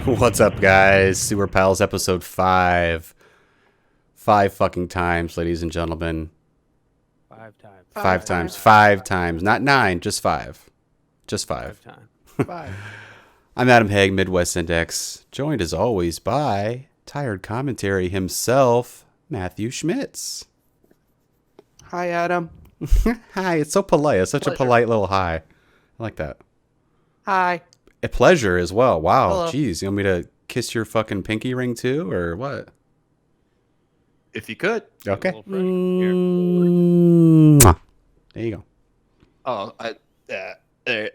What's up, guys? Sewer Pals episode 5. 5 fucking times, ladies and gentlemen. 5 times. 5 times. 5 times. Not 9, just 5. Just 5. 5 times. 5. I'm Adam Haig, Midwest Index, joined as always by Tired Commentary himself, Matthew Schmitz. Hi, Adam. Hi, it's so polite. It's such Pleasure. a polite little hi. I like that. Hi. A pleasure as well. Wow. Hello. Jeez, you want me to kiss your fucking pinky ring too, or what? If you could. Okay. A little fresh here. Mwah. There you go. Oh, there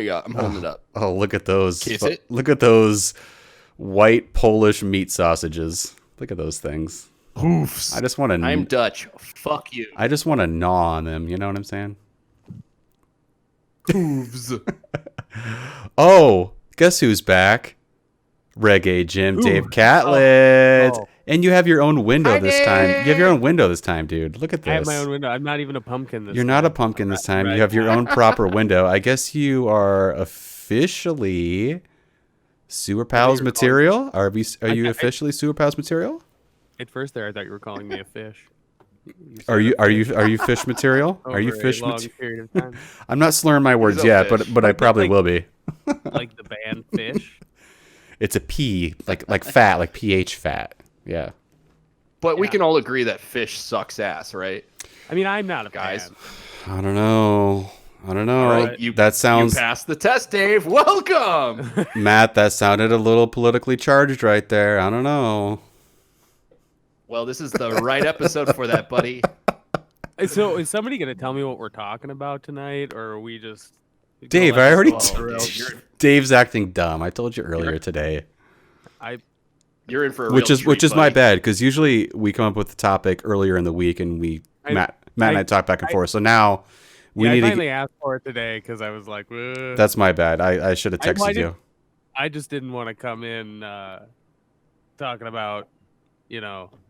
you go. I'm holding it up. Oh, look at those. Kiss it? Look at those white Polish meat sausages. Look at those things. Hoofs. I just want to I'm Dutch. Fuck you. I just want to gnaw on them, you know what I'm saying? Hooves. Oh, guess who's back? Reggae Jim, Dave Catlett. Oh. And you have your own window Hi, this time. You have your Dave. own window this time, dude. Look at this. I have my own window. I'm not even a pumpkin this You're not a pumpkin this time. You have your own proper window. I guess you are officially Sewer Pals material. Are you officially Sewer Pals material? At first there, I thought you were calling me a fish. Are you fish material? Are you Over a fish long material? period of time. I'm not slurring my words a yet, fish. but I probably Like- will be. Like the band Fish. It's a P, like fat, like pH fat. Yeah. But we Yeah. can all agree that fish sucks ass, right? I mean, I'm not a Guys. fan. I don't know. All right, That sounds, You passed the test, Dave. Welcome. Matt, that sounded a little politically charged right there. I don't know. Well, this is the right episode for that, buddy. So is somebody going to tell me what we're talking about tonight, or are we just... Dave, go I already let this Oh, flow? you're- Dave's acting dumb. I told you earlier today. You're in for a Which real is treat, my buddy. bad, because usually we come up with the topic earlier in the week and Matt and I talk back and forth. So now we I need to. finally asked for it today because I was like, "Ugh." That's my bad. I should have texted you. I just didn't want to come in talking about,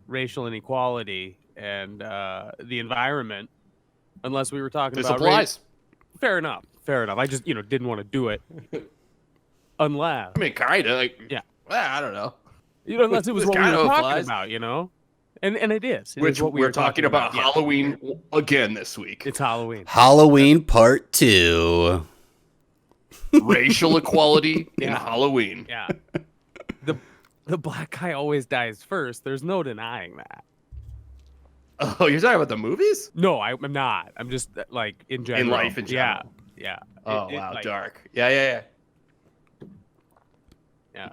racial inequality and the environment unless we were talking This about applies. Fair enough. I just, didn't want to do it unless, I mean, kind of. Yeah. Well, I don't know. unless it was This what we were kinda talking applies. about, And it is. It Which is what we we're were talking about Yeah. Halloween again this week. It's Halloween. Halloween Part 2. Racial equality in Yeah. Halloween. Yeah. The black guy always dies first. There's no denying that. Oh, you're talking about the movies? No, I'm not. I'm just like in general. life in general. Yeah. Oh, It- wow, like, dark. Yeah. Yeah.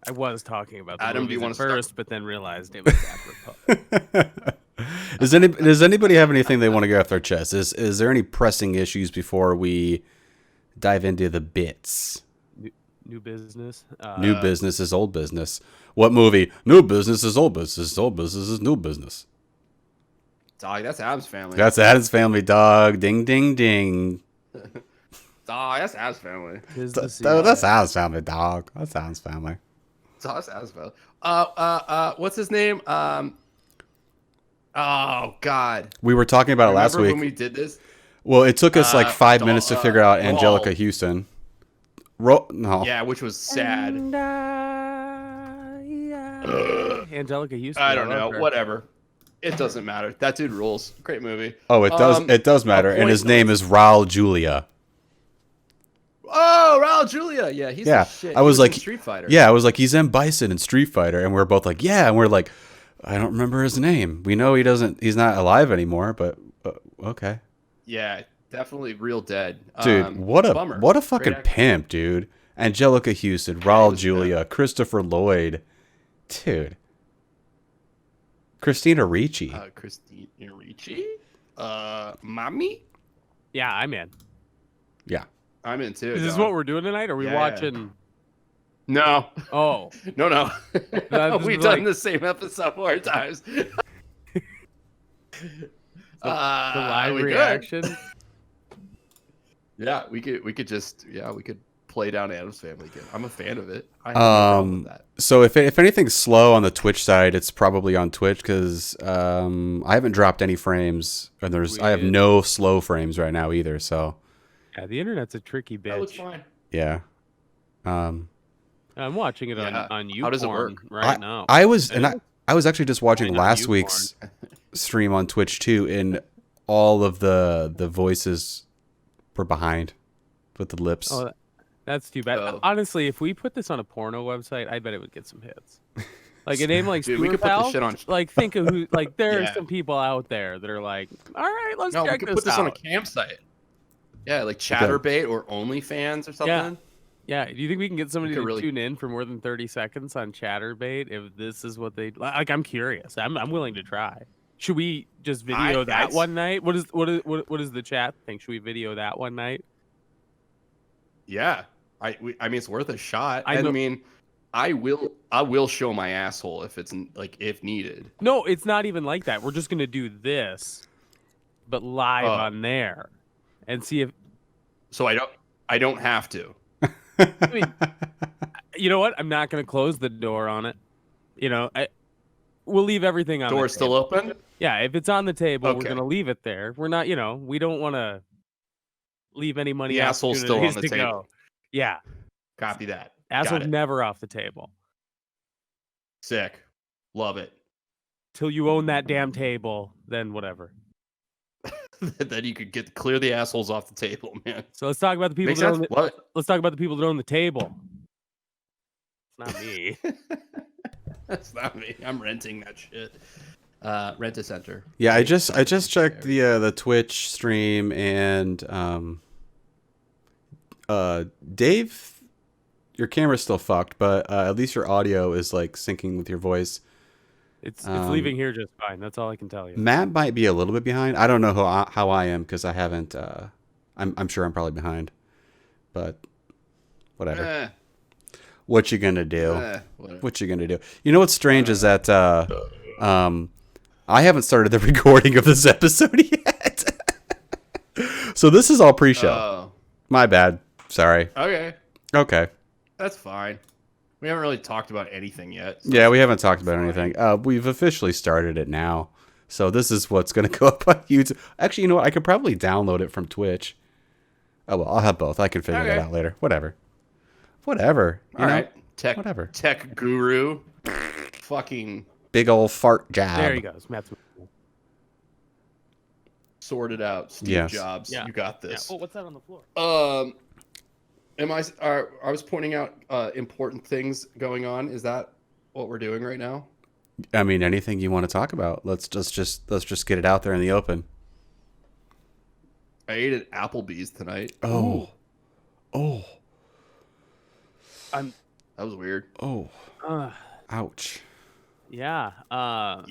I was talking about the Adam, do you movies wanna at start? first, but then realized it was apropos. Does anybody have anything they want to get off their chest? Is there any pressing issues before we dive into the bits? New business. New business is old business. What movie? New business is old business. Old business is new business. Dog, that's Adam's family. That's Adam's family, dog. Ding, ding, ding. Dog, that's Adam's family. Tis the season. That's Adam's family, dog. That's Adam's family. Dog, that's Adam's family. What's his name? Oh God. We were talking about it last Remember week. when we did this? Well, it took us like 5 minutes to figure out Wall. Angelica Houston. No. Yeah, which was sad. Angelica Houston. I don't love know. her. Whatever. It doesn't matter. That dude rules. Great movie. Oh, it does. It does matter. And his name is Raul Julia. Oh, Raul Julia. Yeah, he's Yeah, the shit. I was He in like, Street Fighter. Yeah, I was like, he's M. Bison in Street Fighter, and we're both like, yeah, and we're like, I don't remember his name. We know he's not alive anymore, but okay, Yeah, definitely real dead. dude, bummer. what a Great fucking actor. pimp, dude. Angelica Houston, Raul was Julia, Christopher Lloyd, dude, Christina Ricci. Christina Ricci. Mommy. Yeah, I'm in. Yeah, I'm in too. Is this dog. what we're doing tonight? Are we Yeah. watching? No. Oh, No. That's We've like- done the same episode 4 times. the live we could. reaction. Yeah, we could just we could play down Adam's Family again. I'm a fan of it. I have no problem with that. So if anything's slow on the Twitch side, it's probably on Twitch because I haven't dropped any frames, and I have Weird. no slow frames right now either. So Yeah, the internet's a tricky That looks bitch. fine. yeah, Um, I'm watching it Yeah. on YouPorn How does it work? right now. I was actually just watching on last YouPorn. week's stream on Twitch too, and all of the voices were behind with the lips. Oh, that's too bad. Oh. Honestly, if we put this on a porno website, I bet it would get some hits. Like a name like Dude, we could put this sewerpals. shit on. Like think of who. Like there are Yeah. some people out there that are like, all right, let's No, we check could this put this out. on a campsite. Yeah, like Chatterbait or OnlyFans or something. Yeah, do you think we can get somebody could to really- tune in for more than 30 seconds on Chatterbait if this is what they like? I'm curious. I'm willing to try. Should we just video that I'd- one night? What is the chat think? Should we video that one night? Yeah, I mean it's worth a shot. I I know- mean, I will show my asshole if it's like if needed. No, it's not even like that. We're just gonna do this, but live Oh. on there, and see if So I don't have to. I mean, you know what? I'm not gonna close the door on it. You know, we'll leave everything on. Door's the still table. open. Yeah, if it's on the table, we're Okay. gonna leave it there. We're not, we don't want to leave any money. The asshole's still on opportunities the to table. go. Yeah, Copy that. asshole's Got it. never off the table Sick. Love it. till you own that damn table. Then whatever. Then you could clear the assholes off the table, man. So let's talk about the people Makes that sense. own. What? Let's talk about the people that own the table. It's not me. That's not me. I'm renting that shit. Rent a center. Yeah, I just checked the Twitch stream, and Dave, your camera's still fucked, but at least your audio is like syncing with your voice. It's leaving here just fine. That's all I can tell you. Matt might be a little bit behind. I don't know how I am because I haven't. I'm sure I'm probably behind, but whatever. What you gonna do? Whatever. What you gonna do? You know what's strange is that I haven't started the recording of this episode yet. So this is all pre-show. Oh, My bad. Sorry. okay. Okay. That's fine. We haven't really talked about anything yet. so- Yeah, we haven't talked about anything. We've officially started it now. So this is what's going to go up on YouTube. Actually, you know what? I could probably download it from Twitch. Oh, well, I'll have both. I can figure that Okay. out later. Whatever. Whatever. You All know? right. Tech. Whatever. Tech guru. Fucking Big old fart job. There he goes. Matt's. sorted out. Steve Yes. Jobs. Yeah. You got Yeah. this. Oh, what's that on the floor? I was pointing out important things going on. Is that what we're doing right now? I mean, anything you want to talk about. Let's just get it out there in the open. I ate at Applebee's tonight. Oh. Oh. I'm. That was weird. Oh. Uh, Ouch. yeah. Yeah.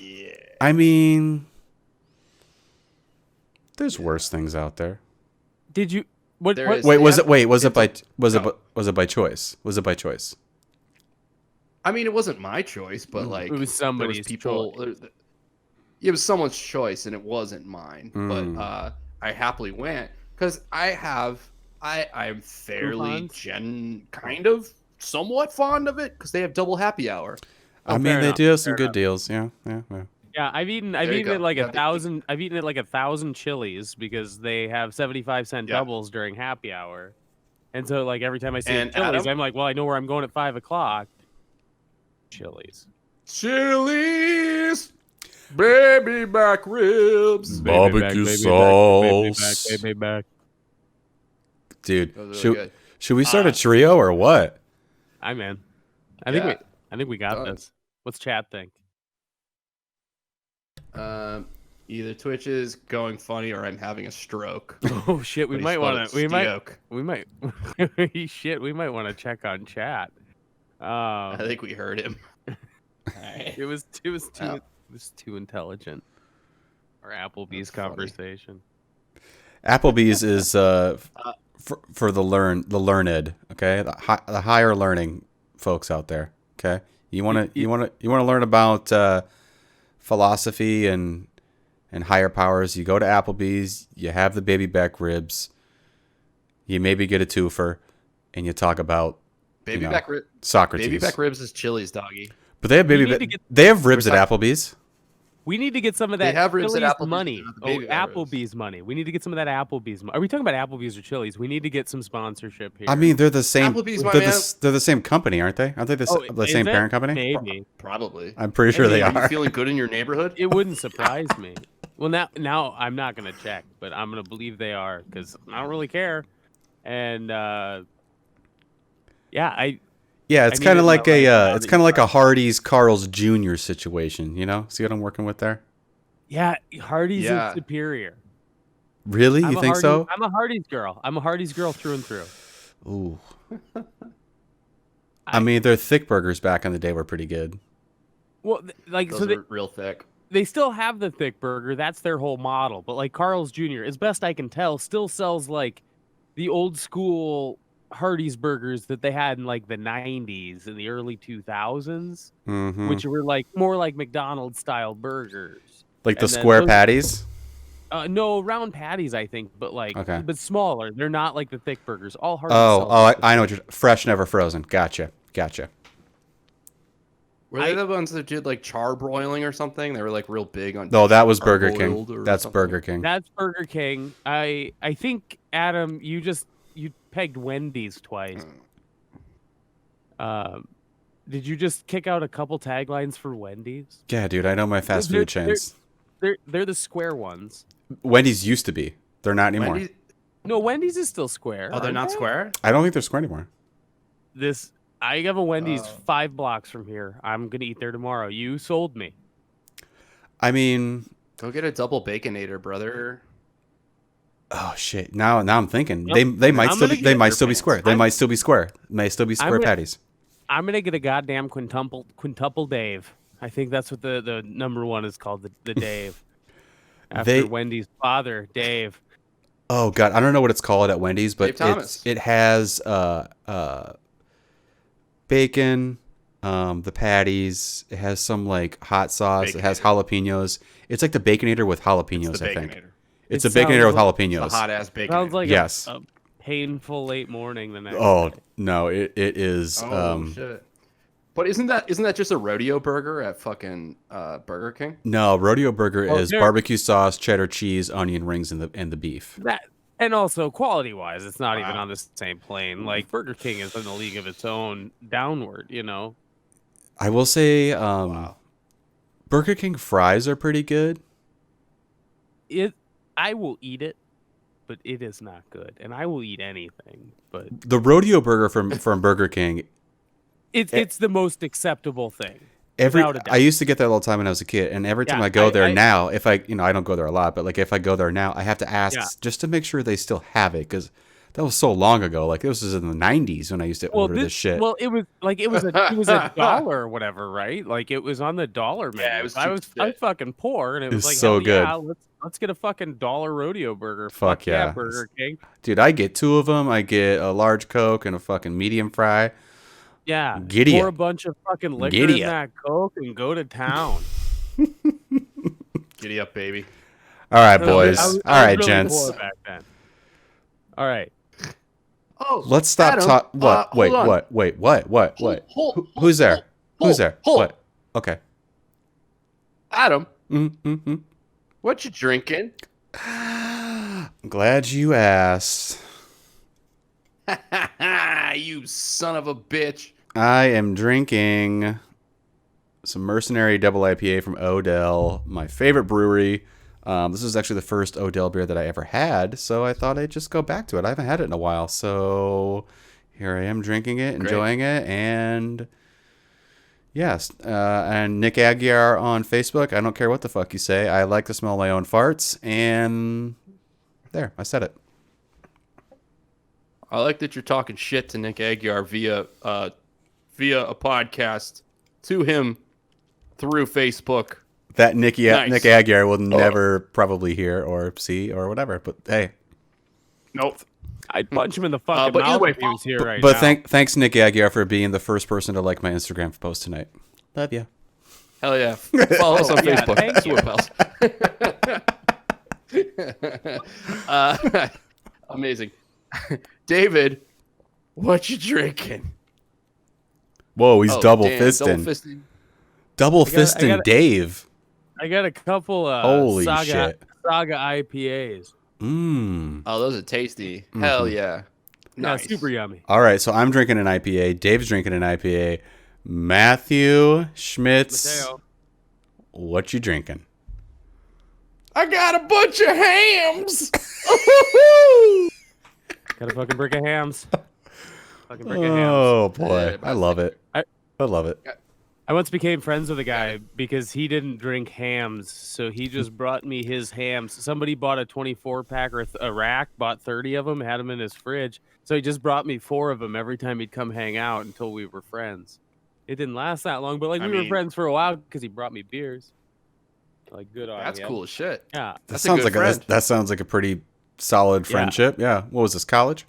I mean, there's worse things out there. Did you? What? There what is- Wait, was Yeah. it? Wait, was it by? It's Was it? no. Was it by choice? Was it by choice? I mean, it wasn't my choice, but like It was there somebody's people. It was someone's choice, and it wasn't mine. Mm. But I happily went because I'm fairly Coupons? kind of somewhat fond of it because they have double happy hour. I mean, fair they enough, do have some fair good enough. deals. Yeah, yeah, yeah. Yeah, I've eaten There you it go. like Yeah, 1,000. I've eaten it like 1,000 Chili's because they have 75-cent Yeah. doubles during happy hour, and so like every time I see And Chili's, Adam? I'm like, well, I know where I'm going at 5 o'clock. Chili's. Chili's, baby back ribs. Barbecue sauce. Baby back. Dude, That was should, really good. should we start a trio or what? I'm in. I Yeah. think we got Done. this. What's chat think? Either Twitch is going funny or I'm having a stroke. Oh shit, we But he might spelled want it to. We might. Steok. We might. Shit, we might want to check on chat. I think we heard him. Alright. It was too. Wow. It was too intelligent. Our Applebee's That's funny. conversation. Applebee's is for the learned. Okay, the higher learning folks out there. Okay, you want to learn about philosophy and higher powers. You go to Applebee's. You have the baby back ribs. You maybe get a twofer, and you talk about Baby know, back Socrates. Baby back ribs is Chili's, doggy. But they have You need to get- they have ribs at We're Applebee's. We need to get some of They that have ribs at Chili's Applebee's, money. but not the Oh, baby back ribs. Applebee's money. We need to get some of that Applebee's money. Are we talking about Applebee's or Chili's? We need to get some sponsorship here. I mean, they're the same. Applebee's, my They're man. they're the same company, aren't they? Aren't they the, Oh, the is same it? parent company? Maybe. Probably. I'm pretty sure they I mean, Are you are. feeling good in your neighborhood? It wouldn't surprise me. Well, now I'm not gonna check, but I'm gonna believe they are because I don't really care. And yeah, Yeah, it's I kind of needed like my life now it's that kind of you like a brought it up. Hardee's Carl's Jr. situation. You know, see what I'm working with there? yeah, Hardee's Yeah. is superior. Really? You I'm a think Hardee's, so? I'm a Hardee's girl. I'm a Hardee's girl through and through. Ooh. I mean, their thick burgers back in the day were pretty good. Well, like Those so are real thick. they still have the thick burger. That's their whole model. But like Carl's Jr., as best I can tell, still sells like the old school Hardee's burgers that they had in like the 90s and the early 2000s, Hmm. which were like more like McDonald's style burgers. Like the And then square those- patties. No, round patties, I think, but Okay. but smaller. They're not like the thick burgers. All Hardee's Oh, sells oh, is the I know what you're. Fresh, never frozen. Gotcha. Were they the ones that did like charbroiling or something? They were like real big on. No, that was Burger King. Hard-boiled or That's something. Burger King. That's Burger King. I think Adam, you pegged Wendy's twice. Did you just kick out a couple taglines for Wendy's? Yeah, dude, I know my fast They're- food chains. They're the square ones. Wendy's used to be. They're not anymore. Wendy's- No, Wendy's is still square. Oh, they're aren't not they? square. I don't think they're square anymore. I have a Wendy's Oh. 5 blocks from here. I'm gonna eat there tomorrow. You sold me. I mean, Go get a double baconator, brother. oh shit. Now I'm thinking Yep. they might I'm still gonna be, they get might your still be pants. square. They might still be square. May still be square gonna- patties. I'm gonna get a goddamn quintuple Dave. I think that's what the number one is called, the Dave. After They- Wendy's father, Dave. Oh god, I don't know what it's called at Wendy's, but Dave Thomas. it has bacon, the patties. It has some like hot sauce. It has jalapenos. It's like the baconator with jalapenos. It's the I think baconator. it's It a baconator with sounds It's jalapenos. a hot ass baconator. Sounds like Yes. a painful late morning the next Oh day. no, it is. Oh shit. But isn't that just a rodeo burger at fucking Burger King? No, rodeo burger Oh, is there- barbecue sauce, cheddar cheese, onion rings, and the beef. That and also quality wise, it's not even Wow. on the same plane. Like Burger King is in a league of its own downward, you know. I will say, Wow. Burger King fries are pretty good. I will eat it, but it is not good. And I will eat anything, but The rodeo burger from Burger King. it's the most acceptable thing. Every Without a doubt. I used to get that all the time when I was a kid, and every time Yeah, I go there I- now, if I I don't go there a lot, but like if I go there now, I have to ask Yeah. just to make sure they still have it because that was so long ago. Like this was in the '90s when I used to order this shit. Well, it was a dollar or whatever, right? Like it was on the dollar menu. Yeah, it was I cheap was as I'm shit. fucking poor, and it was It's like so hell good. Yeah, let's get a fucking dollar rodeo burger. Fuck yeah. Burger King. Dude, I get 2 of them. I get a large Coke and a fucking medium fry. Yeah, Giddy pour up. a bunch of fucking liquor Giddy in up. that Coke and go to town. Giddy up, baby. All right, I boys. was All right, really gents. poor back then. All right. Oh, Let's stop Adam, talking. What? hold Wait, on. what? Wait, what? What? What? Hold- Who's there? Who's there? hold. What? Okay. Adam, Mm-hmm. what you drinking? I'm glad you asked. You son of a bitch. I am drinking some Mercenary Double IPA from Odell, my favorite brewery. This is actually the first Odell beer that I ever had, so I thought I'd just go back to it. I haven't had it in a while, so here I am drinking it, enjoying it, and yes. And Nick Aguiar on Facebook. I don't care what the fuck you say. I like to smell my own farts, and there, I said it. I like that you're talking shit to Nick Aguiar via a podcast to him through Facebook. That Nick Nice. Aguiar will never probably hear or see or whatever. But hey, Nope. I'd punch him in the fucking but either mouth way, if he was here right but now. thanks Nick Aguiar for being the first person to like my Instagram post tonight. Love you. Hell yeah. Follow us on Yeah, Facebook. thank you. Sewerpals. Amazing. David, what you drinking? Whoa, he's Oh, double damn, fisting. Double fisting. Double gotta- I fisting gotta- Dave. I got a couple Holy Saga shit. IPAs. Mmm. Oh, those are tasty. Hell yeah. Yeah, Nice. super yummy. All right, so I'm drinking an IPA. Dave's drinking an IPA. Matthew Schmitz, Mateo. what you drinking? I got a bunch of hams. Got a fucking brick of hams. Fucking brick of hams. Oh boy, Yeah, I love it. I love it. I once became friends with a guy because he didn't drink hams, so he just brought me his hams. Somebody bought a 24-pack or a rack, bought 30 of them, had them in his fridge. So he just brought me 4 of them every time he'd come hang out until we were friends. It didn't last that long, but we were friends for a while because he brought me beers. Like good on That's him. cool as shit. Yeah. That sounds like that sounds like a pretty solid friendship. Yeah. What was this, college?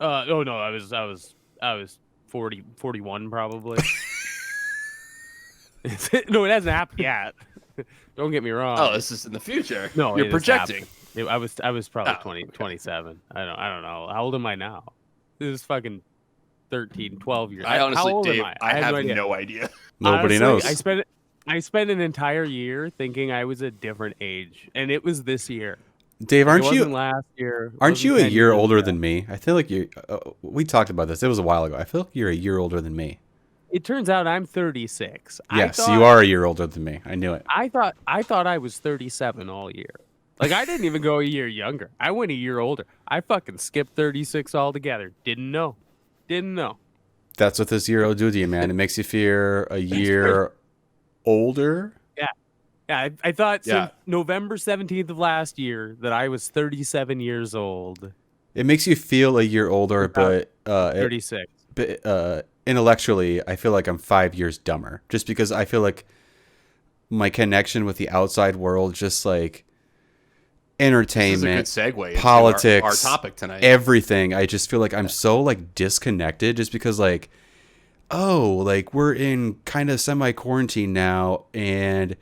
Oh no, I was 40, 41 probably. No, it hasn't happened yet. Don't get me wrong. Oh, this is in the future. No, you're it has projecting. happened. I was probably 27. I don't know. How old am I now? This is fucking 13, 12 years. I honestly, how old Dave, am I? I have idea. no idea. Nobody Honestly, knows. I spent an entire year thinking I was a different age, and it was this year. Dave, It wasn't last year? Aren't you a 10 year years older ago. than me? I feel like you. We talked about this. It was a while ago. I feel like you're a year older than me. It turns out I'm 36. Yes, you are a year older than me. I knew it. I thought I was 37 all year. Like I didn't even go a year younger. I went a year older. I fucking skipped 36 altogether. Didn't know. That's what this year will do to you, man. It makes you feel a year older. Yeah, I thought Yeah. since November 17th of last year that I was 37 years old. It makes you feel a year older, but 36. intellectually, I feel like I'm 5 years dumber. Just because I feel like my connection with the outside world, just like entertainment, This is a good segue into politics, our topic tonight. everything. I just feel like I'm so like disconnected, just because like, oh, like we're in kind of semi quarantine now, and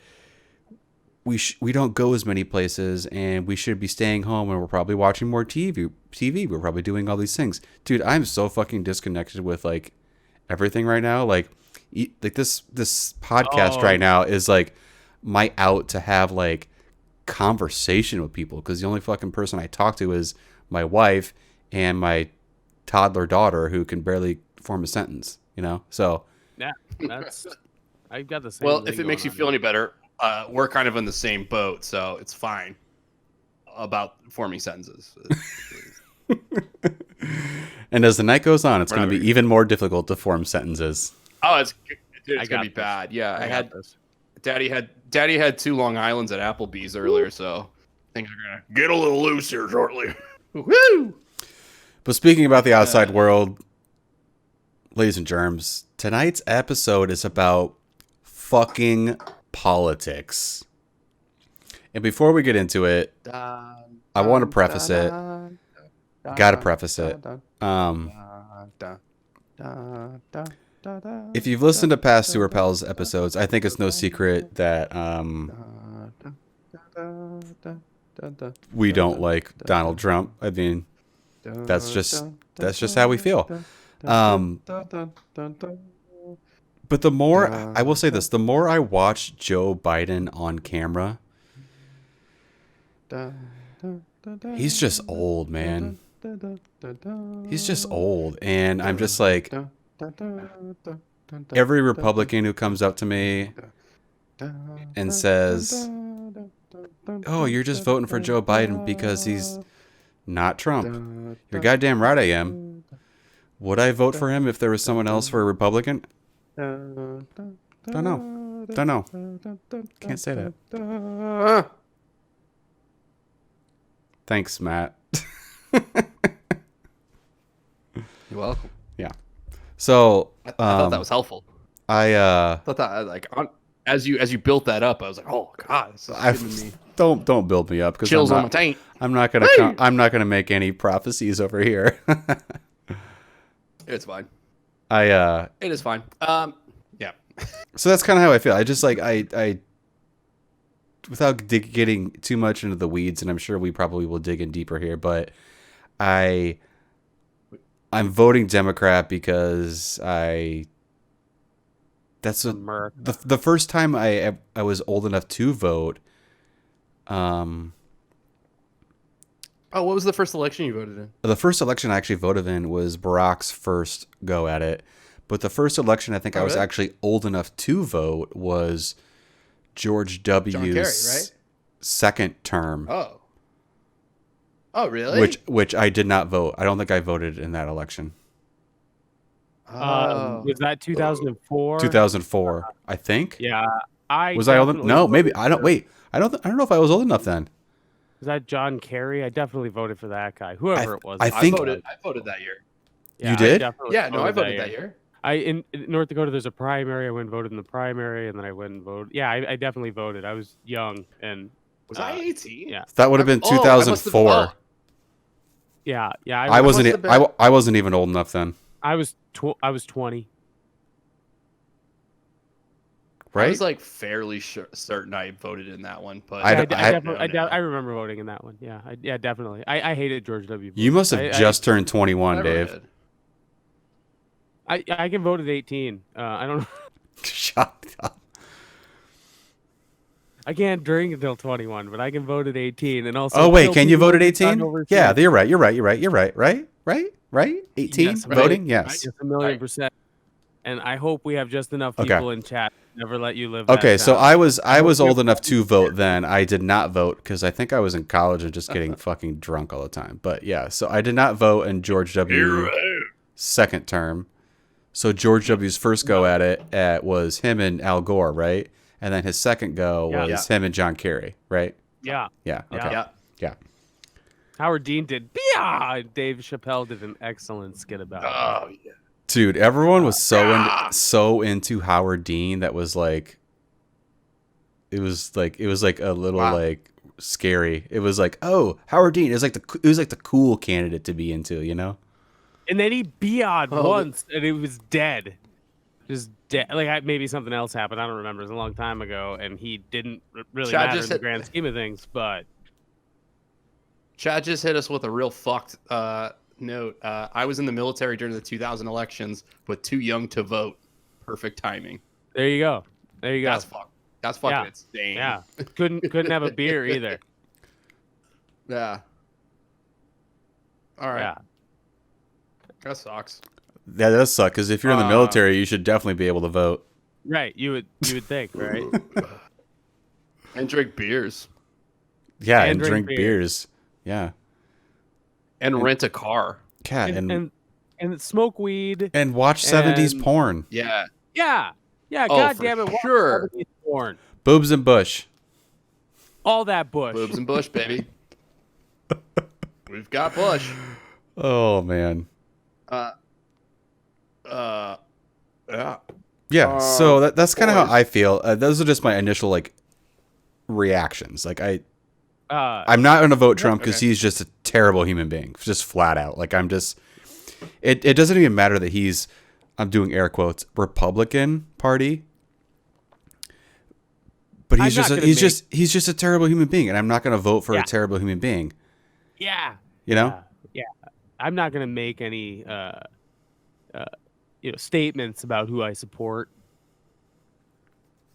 we don't go as many places, and we should be staying home, and we're probably watching more TV. We're probably doing all these things, dude. I'm so fucking disconnected with like everything right now. Like this podcast right now is like my out to have like conversation with people, because the only fucking person I talk to is my wife and my toddler daughter, who can barely form a sentence. You know, so Yeah, that's. I've got the same. Well, thing if it makes you going feel on. any better, we're kind of in the same boat, so it's fine about forming sentences. And as the night goes on, it's We're going to not be even more difficult to form sentences. Oh, it's I gonna got be this. bad. Yeah, I got this. Daddy had 2 Long Islands at Applebee's earlier, so things are gonna get a little loose here shortly. Woo! But speaking about the outside world, ladies and germs, tonight's episode is about fucking politics. And before we get into it, I want to preface it. Gotta preface it. If you've listened to past Sewer Pals episodes, I think it's no secret that we don't like Donald Trump. I mean, that's just how we feel. But the more, I will say this, the more I watch Joe Biden on camera, he's just old, man. He's just old. And I'm just like, every Republican who comes up to me and says, oh, you're just voting for Joe Biden because he's not Trump. You're goddamn right I am. Would I vote for him if there was someone else for a Republican? Don't know. Can't say that. Thanks, Matt. You're welcome. Yeah. So I thought that was helpful. I thought that as you built that up, I was like, oh god, this is giving me don't build me up, because chills on my taint. I'm not gonna make any prophecies over here. It's fine. I It is fine. Yeah. So that's kind of how I feel. I just like I without getting too much into the weeds, and I'm sure we probably will dig in deeper here, but I'm voting Democrat because I That's America. the first time I was old enough to vote. Oh, what was the first election you voted in? The first election I actually voted in was Barack's first go at it. But the first election I think I was really? actually old enough to vote was George John Kerry, W.'s right? second term. Oh. Oh, really? Which I did not vote. I don't think I voted in that election. Oh. Was that 2004? 2004, I think. Yeah, I Was I old enough? definitely No, maybe voted I don't. for- Wait, I don't know if I was old enough then. Was that John Kerry? I definitely voted for that guy, whoever it was. I I think- voted that year. Yeah, You did? I definitely Yeah, no, I voted that year. In North Dakota, there's a primary. I went and voted in the primary, and then I went and voted. Yeah, I definitely voted. I was young, and Was I 18? yeah. That would have been Oh, I must have- 2004. oh. yeah. I wasn't. must have been- I wasn't even old enough then, I was 20. I right? was like fairly certain I voted in that one, but I Yeah, d- I remember voting in that one. Yeah, yeah, definitely. I hated George W. Bush. You must have I- just turned 21, Never Dave. did. I can vote at 18. I don't know. Shut up. I can't drink until 21, but I can vote at 18. And also. Oh wait, kill can you people vote at who 18? talk over Yeah, kids. you're right. You're right. Right? 18 Yes, right. voting? Yes. Yes, 1,000,000%. And I hope we have just enough Okay. people in chat to never let you live. That Okay, so down. I was hope old you- enough to vote then. I did not vote because I think I was in college and just getting fucking drunk all the time. But yeah, so I did not vote in George W. second term. So George W.'s first go at it was him and Al Gore, right? And then his second go Yeah. was him and John Kerry, right? Yeah. Yeah. Okay. Yeah. Yeah. Howard Dean did. Yeah. Dave Chappelle did an excellent skit about it. Oh yeah. Dude, everyone was so into Howard Dean that was like it was like a little Wow. like scary. It was like, "Oh, Howard Dean is like the cool candidate to be into, you know?" And then he BO'd Oh. once, and it was dead. Just dead. Like maybe something else happened. I don't remember. It was a long time ago, and he didn't really Chad matter just in the hit- grand scheme of things. But Chad just hit us with a real fucked note. I was in the military during the 2000 elections, but too young to vote. Perfect timing. there you go. There you go. That's fuck. That's fucking Yeah. insane. Yeah. Couldn't have a beer either. Yeah. All right. Yeah. That sucks. That does suck because if you're in the military, you should definitely be able to vote. Right. You would think, right? And drink beers. Yeah, And and drink drink beer. beers. Yeah. And rent a car. Yeah, and smoke weed. and watch 70s and- porn. Yeah. Yeah. Yeah. Oh, God for damn it. watch sure. 70s porn. Boobs and Bush. All that bush. Boobs and Bush, baby. We've got Bush. Oh man. Yeah. Yeah, so that's kind of how boys. I feel. Those are just my initial like reactions. Like Uh, I'm not going to vote Trump because Okay. he's just a terrible human being, just flat out. Like I'm just, it doesn't even matter that he's, I'm doing air quotes, Republican Party, but I'm he's just, not gonna he's just a terrible human being, and I'm not going to vote for Yeah. a terrible human being. yeah. You know? Yeah. I'm not gonna make any statements about who I support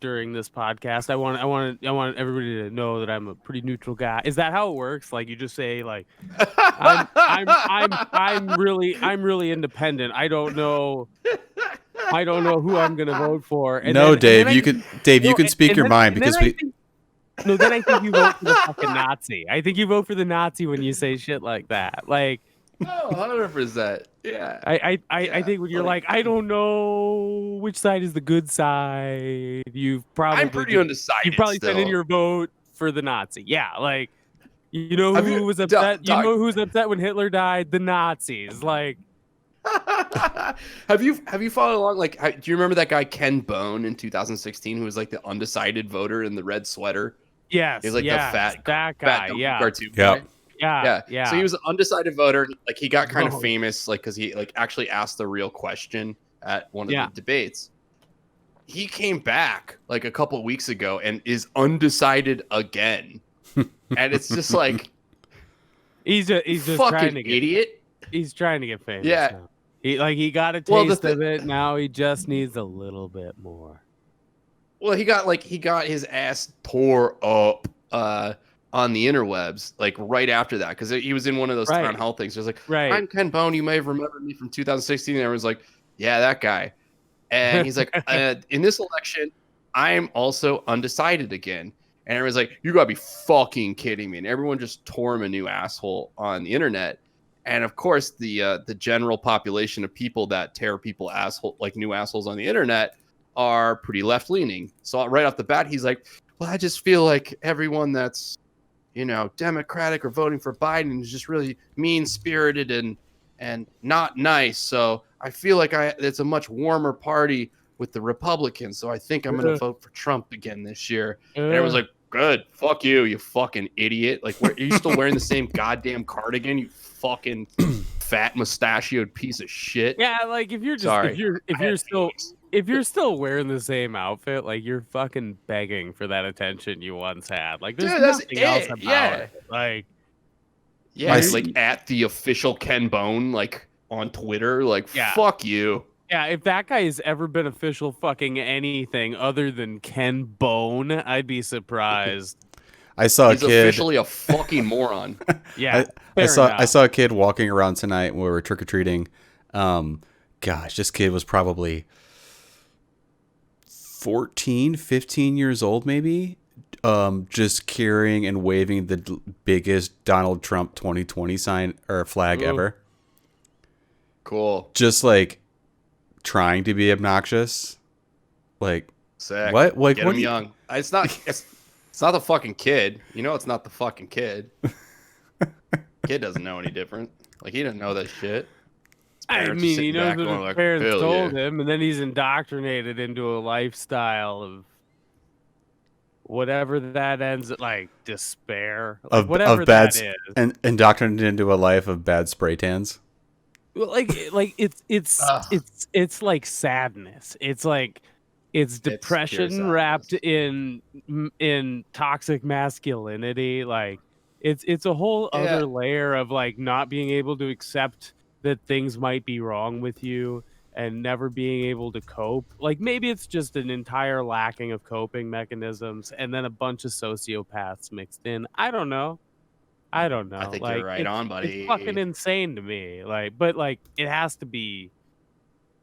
during this podcast. I want everybody to know that I'm a pretty neutral guy. Is that how it works? Like you just say like I'm really independent. I don't know who I'm gonna vote for. And No, then- Dave, and then you can speak your mind because then I think you vote for the fucking Nazi. I think you vote for the Nazi when you say shit like that. Like Oh, 100%. Yeah. I think when you're like, I don't know which side is the good side. You've probably I'm pretty undecided. you probably still. sent in your vote for the Nazi. Yeah, like you know Have who you- was upset. Doc- You know who's upset when Hitler died? The Nazis. Like have you followed along? Like, do you remember that guy Ken Bone in 2016 who was like the undecided voter in the red sweater? yes, He's like the yes, fat that fat guy. Yeah, cartoon Yep. guy. yeah, Yeah. So he was an undecided voter. Like he got kind Oh. of famous, like because he like actually asked the real question at one of Yeah. the debates. He came back like a couple weeks ago and is undecided again, and it's just like he's just trying fucking to get idiot. he's trying to get famous. Yeah. now. He got a Well, taste of it. Now he just needs a little bit more. Well, he got his ass tore up on the interwebs like right after that because he was in one of those town hall things. It was like, Right. I'm Ken Bone. You may have remembered me from 2016. And everyone's like, yeah, that guy. And he's like, in this election, I'm also undecided again. And everyone's like, you gotta be fucking kidding me. And everyone just tore him a new asshole on the internet. And of course, the general population of people that tear people new assholes on the internet are pretty left leaning. So right off the bat, he's like, well, I just feel like everyone that's, Democratic or voting for Biden is just really mean spirited and not nice. So I feel like it's a much warmer party with the Republicans. So I think I'm going to vote for Trump again this year. And everyone's like, good. Fuck you, you fucking idiot. Like, are you still wearing the same goddamn cardigan, you fucking fat mustachioed piece of shit? Yeah, like if you're still wearing the same outfit, like you're fucking begging for that attention you once had. Like there's nothing else about it. Like like at the official Ken Bone, like on Twitter, like fuck you. Yeah, if that guy has ever been official fucking anything other than Ken Bone, I'd be surprised. He's officially a fucking moron. Yeah, I saw a kid walking around tonight when we were trick or treating. Gosh, this kid was probably 14, 15 years old, maybe. Just carrying and waving the biggest Donald Trump 2020 sign or flag ever. Cool. Just like trying to be obnoxious. Like, sick. What? Like, get him young. It's not the fucking kid. It's not the fucking kid. Kid doesn't know any different. Like, he didn't know that shit. I mean, he knows what his parents told him, and then he's indoctrinated into a lifestyle of whatever that ends at, like despair, like whatever that is, and indoctrinated into a life of bad spray tans. Well, it's like sadness. It's depression wrapped in toxic masculinity. Like it's a whole other layer of like not being able to accept that things might be wrong with you and never being able to cope. Like maybe it's just an entire lacking of coping mechanisms and then a bunch of sociopaths mixed in. I don't know. I think you're right on, buddy. It's fucking insane to me. But it has to be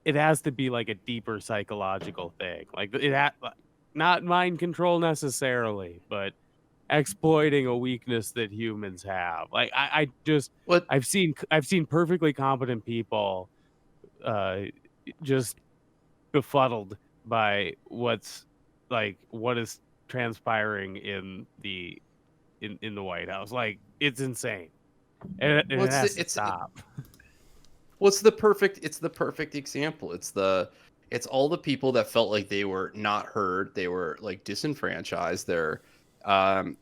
like a deeper psychological thing. Like not mind control necessarily, but exploiting a weakness that humans have. Like I've seen perfectly competent people just befuddled by what is transpiring in the White House. Like it's insane. And it has to stop. It's the perfect example. It's all the people that felt like they were not heard. They were like disenfranchised. They're the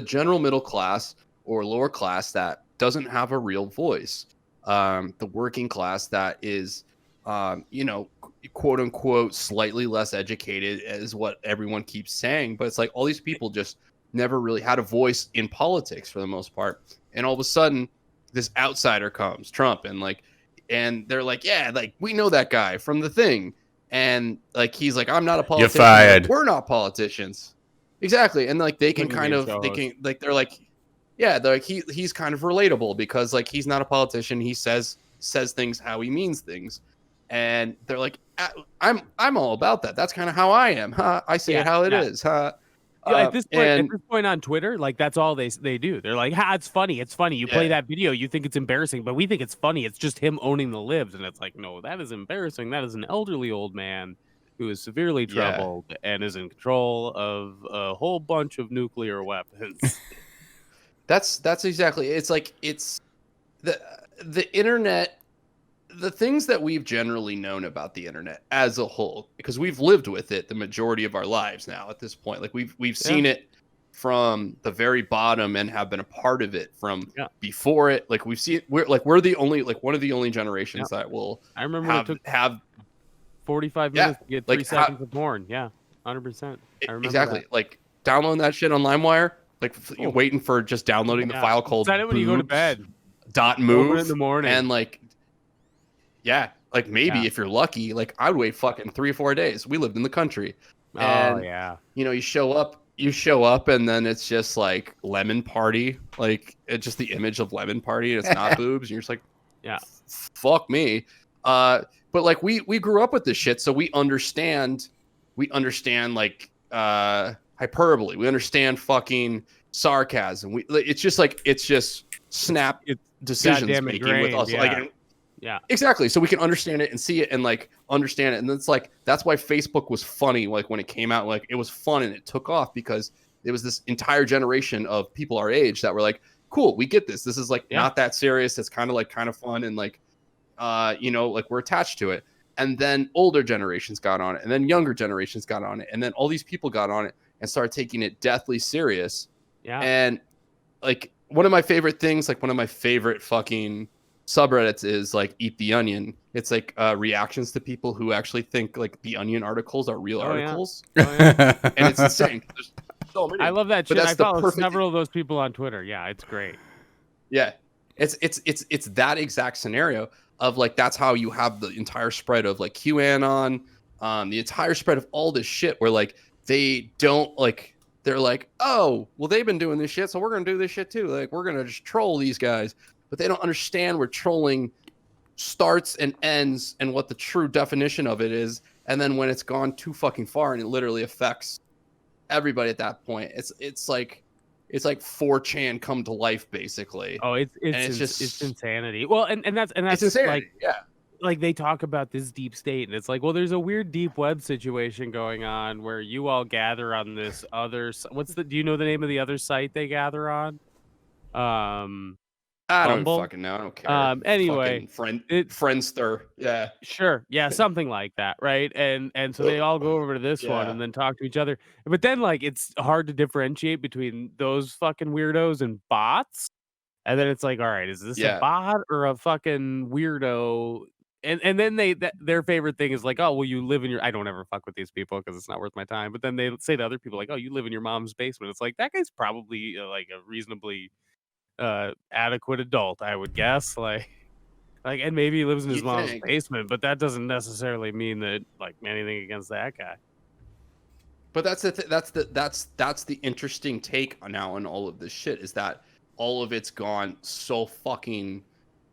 general middle class or lower class that doesn't have a real voice. The working class that is, quote unquote, slightly less educated is what everyone keeps saying. But it's like all these people just never really had a voice in politics for the most part. And all of a sudden this outsider comes, Trump, and they're like, yeah, like we know that guy from the thing. And like, he's like, I'm not a politician. You're fired. Like, we're not politicians. Exactly. And like, they're like, yeah, they're like, he's kind of relatable because like, he's not a politician. He says things how he means things. And they're like, I'm all about that. That's kind of how I am. Huh? I say it how it is. Huh? At this point on Twitter, like that's all they do. They're like, it's funny. It's funny. You play that video, you think it's embarrassing, but we think it's funny. It's just him owning the libs. And it's like, no, that is embarrassing. That is an elderly old man who is severely troubled and is in control of a whole bunch of nuclear weapons. That's exactly. It's like, it's the internet. The things that we've generally known about the internet as a whole, because we've lived with it the majority of our lives now at this point. Like we've seen it from the very bottom and have been a part of it from before it. Like we've seen, we're the only, like one of the only generations that will. I remember it took 45 minutes to get 3 seconds of porn. Yeah, 100%. I remember exactly. that. Like downloading that shit on LimeWire, like waiting for just downloading the file called. Is that it when you go to bed? dot Open it in move the morning. and like, yeah, like maybe if you're lucky, like I would wait fucking 3 or 4 days. We lived in the country, Oh and yeah. you show up, and then it's just like lemon party, like it's just the image of lemon party, and it's not boobs, and you're just like, Yeah. fuck me. But like we grew up with this shit, so we understand like hyperbole. We understand fucking sarcasm. It's just snap It's decisions goddamn making with ingrained, us. yeah. Like Yeah. exactly. So we can understand it and see it and like understand it. And it's like that's why Facebook was funny. Like when it came out, like it was fun and it took off because it was this entire generation of people our age that were like, cool, we get this. This is like not that serious. It's kind of fun and like like we're attached to it. And then older generations got on it, and then younger generations got on it, and then all these people got on it and started taking it deathly serious. Yeah. And like one of my favorite things, like one of my favorite fucking subreddits is like Eat the Onion. It's like reactions to people who actually think like the Onion articles are real articles. Yeah. And it's insane. There's so many. I love that shit. But that's I the follow perfect several of those people on Twitter. Yeah, it's great. Yeah. It's that exact scenario of like that's how you have the entire spread of like QAnon, the entire spread of all this shit where like they don't like they're like, oh, well, they've been doing this shit, so we're gonna do this shit too. Like we're gonna just troll these guys, but they don't understand where trolling starts and ends and what the true definition of it is. And then when it's gone too fucking far and it literally affects everybody at that point, it's like 4chan come to life basically. Oh, it's insanity. Well, and that's it's insanity. like Yeah. Like they talk about this deep state, and it's like, well, there's a weird deep web situation going on where you all gather on this other. Do you know the name of the other site they gather on? I don't Bumble? fucking know. I don't care. Anyway, Friendster. Yeah. Sure. Yeah, something like that, right? And so they all go over to this one Yeah. and then talk to each other. But then like it's hard to differentiate between those fucking weirdos and bots. And then it's like, all right, is this a bot or a fucking weirdo? And then their favorite thing is like, oh, well, you live in your. I don't ever fuck with these people because it's not worth my time. But then they say to other people like, oh, you live in your mom's basement. It's like that guy's probably like a reasonably adequate adult, I would guess. Like, and maybe he lives in his mom's basement, but that doesn't necessarily mean that like anything against that guy. But that's the interesting take now on all of this shit is that all of it's gone so fucking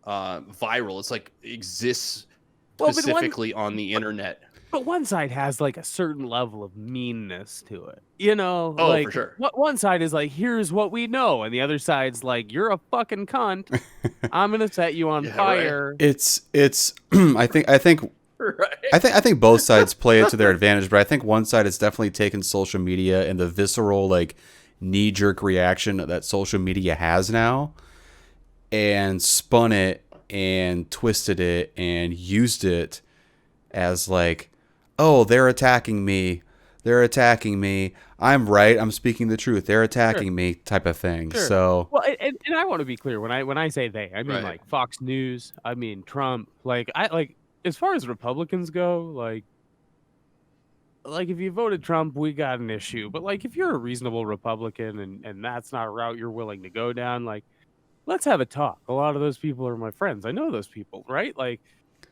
viral. It's like exists specifically on the internet. But one side has like a certain level of meanness to it, you know. Oh, like, for sure. One side is like, here's what we know, and the other side's like, you're a fucking cunt. I'm gonna set you on fire. Right. It's. I think. Right. I think both sides play it to their advantage, but I think one side has definitely taken social media and the visceral like knee-jerk reaction that social media has now and spun it and twisted it and used it as like, oh, they're attacking me, I'm right, I'm speaking the truth, they're attacking me type of thing. So well, and I want to be clear when I say they, I mean like Fox News, I mean Trump, like as far as Republicans go, like if you voted Trump, we got an issue. But like if you're a reasonable Republican and that's not a route you're willing to go down, like let's have a talk. A lot of those people are my friends. I know those people, right? Like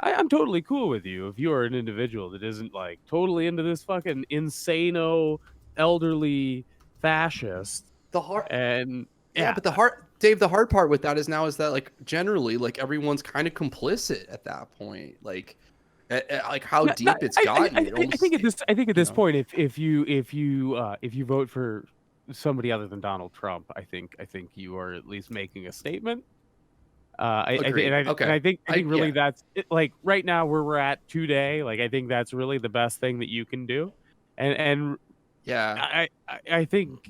I'm totally cool with you if you're an individual that isn't like totally into this fucking insano elderly fascist. But the hard part with that is that like generally like everyone's kind of complicit at that point. Like how deep it's gotten. I think at this point, if you vote for somebody other than Donald Trump, I think you are at least making a statement. I think really that's it, like right now where we're at today. Like I think that's really the best thing that you can do, and yeah, I think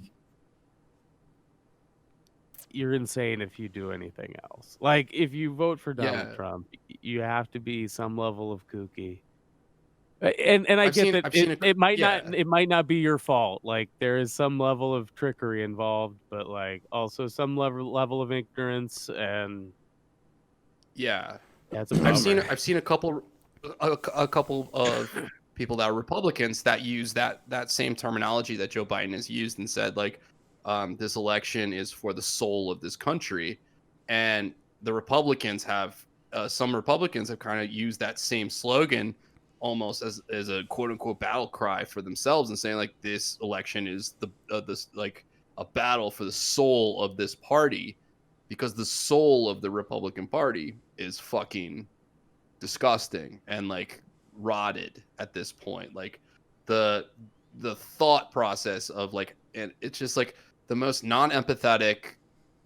you're insane if you do anything else. Like if you vote for Donald Trump, you have to be some level of kooky. And I get that it might not be your fault. Like there is some level of trickery involved, but like also some level of ignorance and that's a bummer. I've seen a couple of people that are Republicans that use that same terminology that Joe Biden has used and said like this election is for the soul of this country, and the Republicans have some Republicans have kind of used that same slogan almost as a quote unquote battle cry for themselves, and saying like this election is this like a battle for the soul of this party, because the soul of the Republican Party is fucking disgusting and like rotted at this point. Like the thought process of like, and it's just like the most non-empathetic,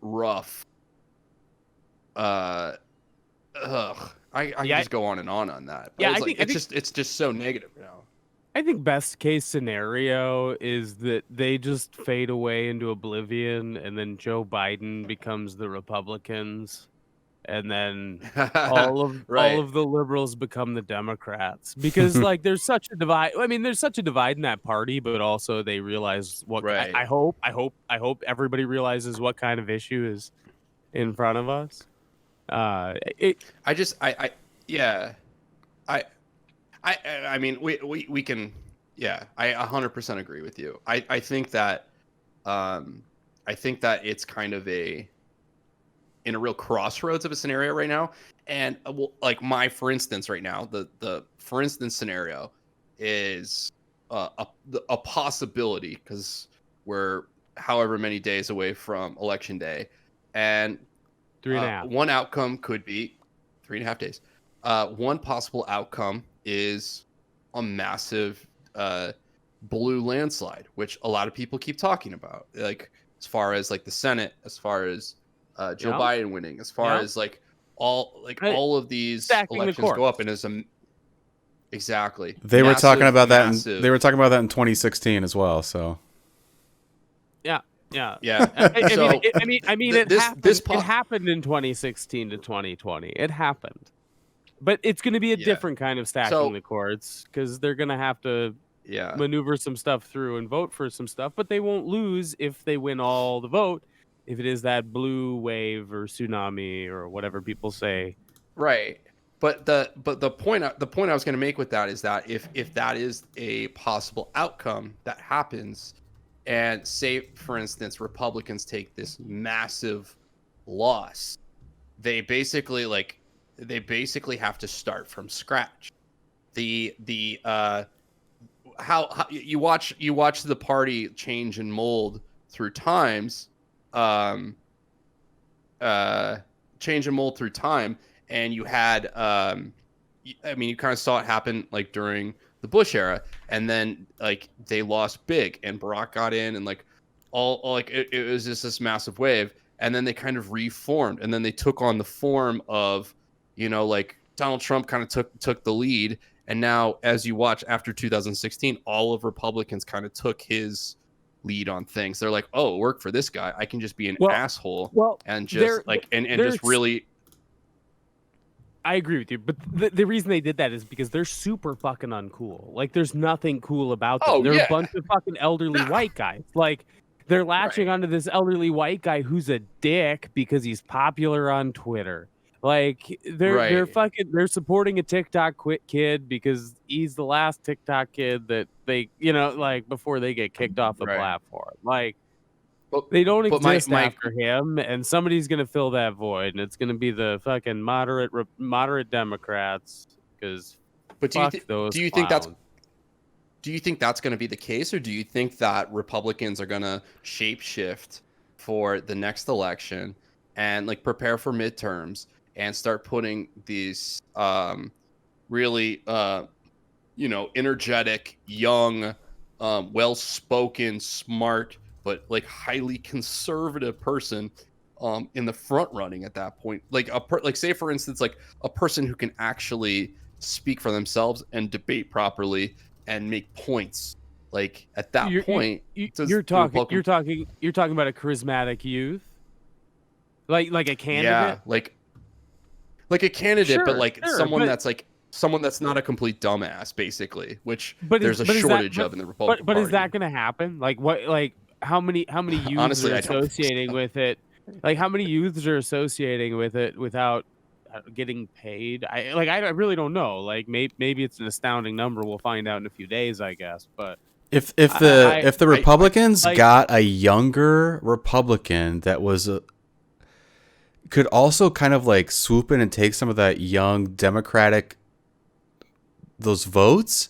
rough. I can just go on that. Yeah, It's just so negative now. I think best case scenario is that they just fade away into oblivion, and then Joe Biden becomes the Republicans, and then all of the liberals become the Democrats, because like there's such a divide. I mean, there's such a divide in that party, but also they realize what. Right. I hope everybody realizes what kind of issue is in front of us. mean, we can, yeah, I 100% agree with you. I think that it's kind of in a real crossroads of a scenario right now. And like for instance, right now, the for instance scenario is a possibility, because we're however many days away from election day, and 3.5. One outcome could be 3.5 days. One possible outcome is a massive blue landslide, which a lot of people keep talking about. Like as far as like the Senate, as far as Joe Biden winning, as far as like all of these elections go up, and as a exactly they were talking about that. They were talking about that in 2016 as well. So. Yeah. I mean, it happened in 2016 to 2020. It happened, but it's going to be a different kind of stacking the courts, because they're going to have to maneuver some stuff through and vote for some stuff, but they won't lose if they win all the vote. If it is that blue wave or tsunami or whatever people say, right? But the point I was going to make with that is that if that is a possible outcome that happens. And say, for instance, Republicans take this massive loss, they basically have to start from scratch. How you watch the party change and mold through times, and you had you kind of saw it happen like during the Bush era, and then like they lost big, and Barack got in, and like all like it was just this massive wave, and then they kind of reformed, and then they took on the form of, like Donald Trump kind of took the lead, and now as you watch after 2016, all of Republicans kind of took his lead on things. They're like, oh, it worked for this guy, I can just be an asshole, and just just really. I agree with you, but the reason they did that is because they're super fucking uncool. Like, there's nothing cool about them. They're a bunch of fucking elderly white guys. Like, they're latching onto this elderly white guy who's a dick because he's popular on Twitter. Like, they're supporting a TikTok kid because he's the last TikTok kid that they, like, before they get kicked off the platform. Like, they don't exist after him, and somebody's going to fill that void, and it's going to be the fucking moderate Democrats, because do you think that's going to be the case, or do you think that Republicans are going to shapeshift for the next election and like prepare for midterms and start putting these really energetic, young, well-spoken, smart, but like highly conservative person in the front running at that point? Like say for instance, like a person who can actually speak for themselves and debate properly and make points. Like at that point, you're talking about a charismatic youth, like a candidate, like a candidate, but like someone that's not a complete dumbass, basically. Which there's a shortage of in the Republican Party. But is that going to happen? Like what? Like how many youths Honestly, are associating with it? Like how many youths are associating with it without getting paid? I really don't know. Like maybe it's an astounding number. We'll find out in a few days, I guess. But if the Republicans got a younger Republican that was could also kind of like swoop in and take some of that young Democratic those votes.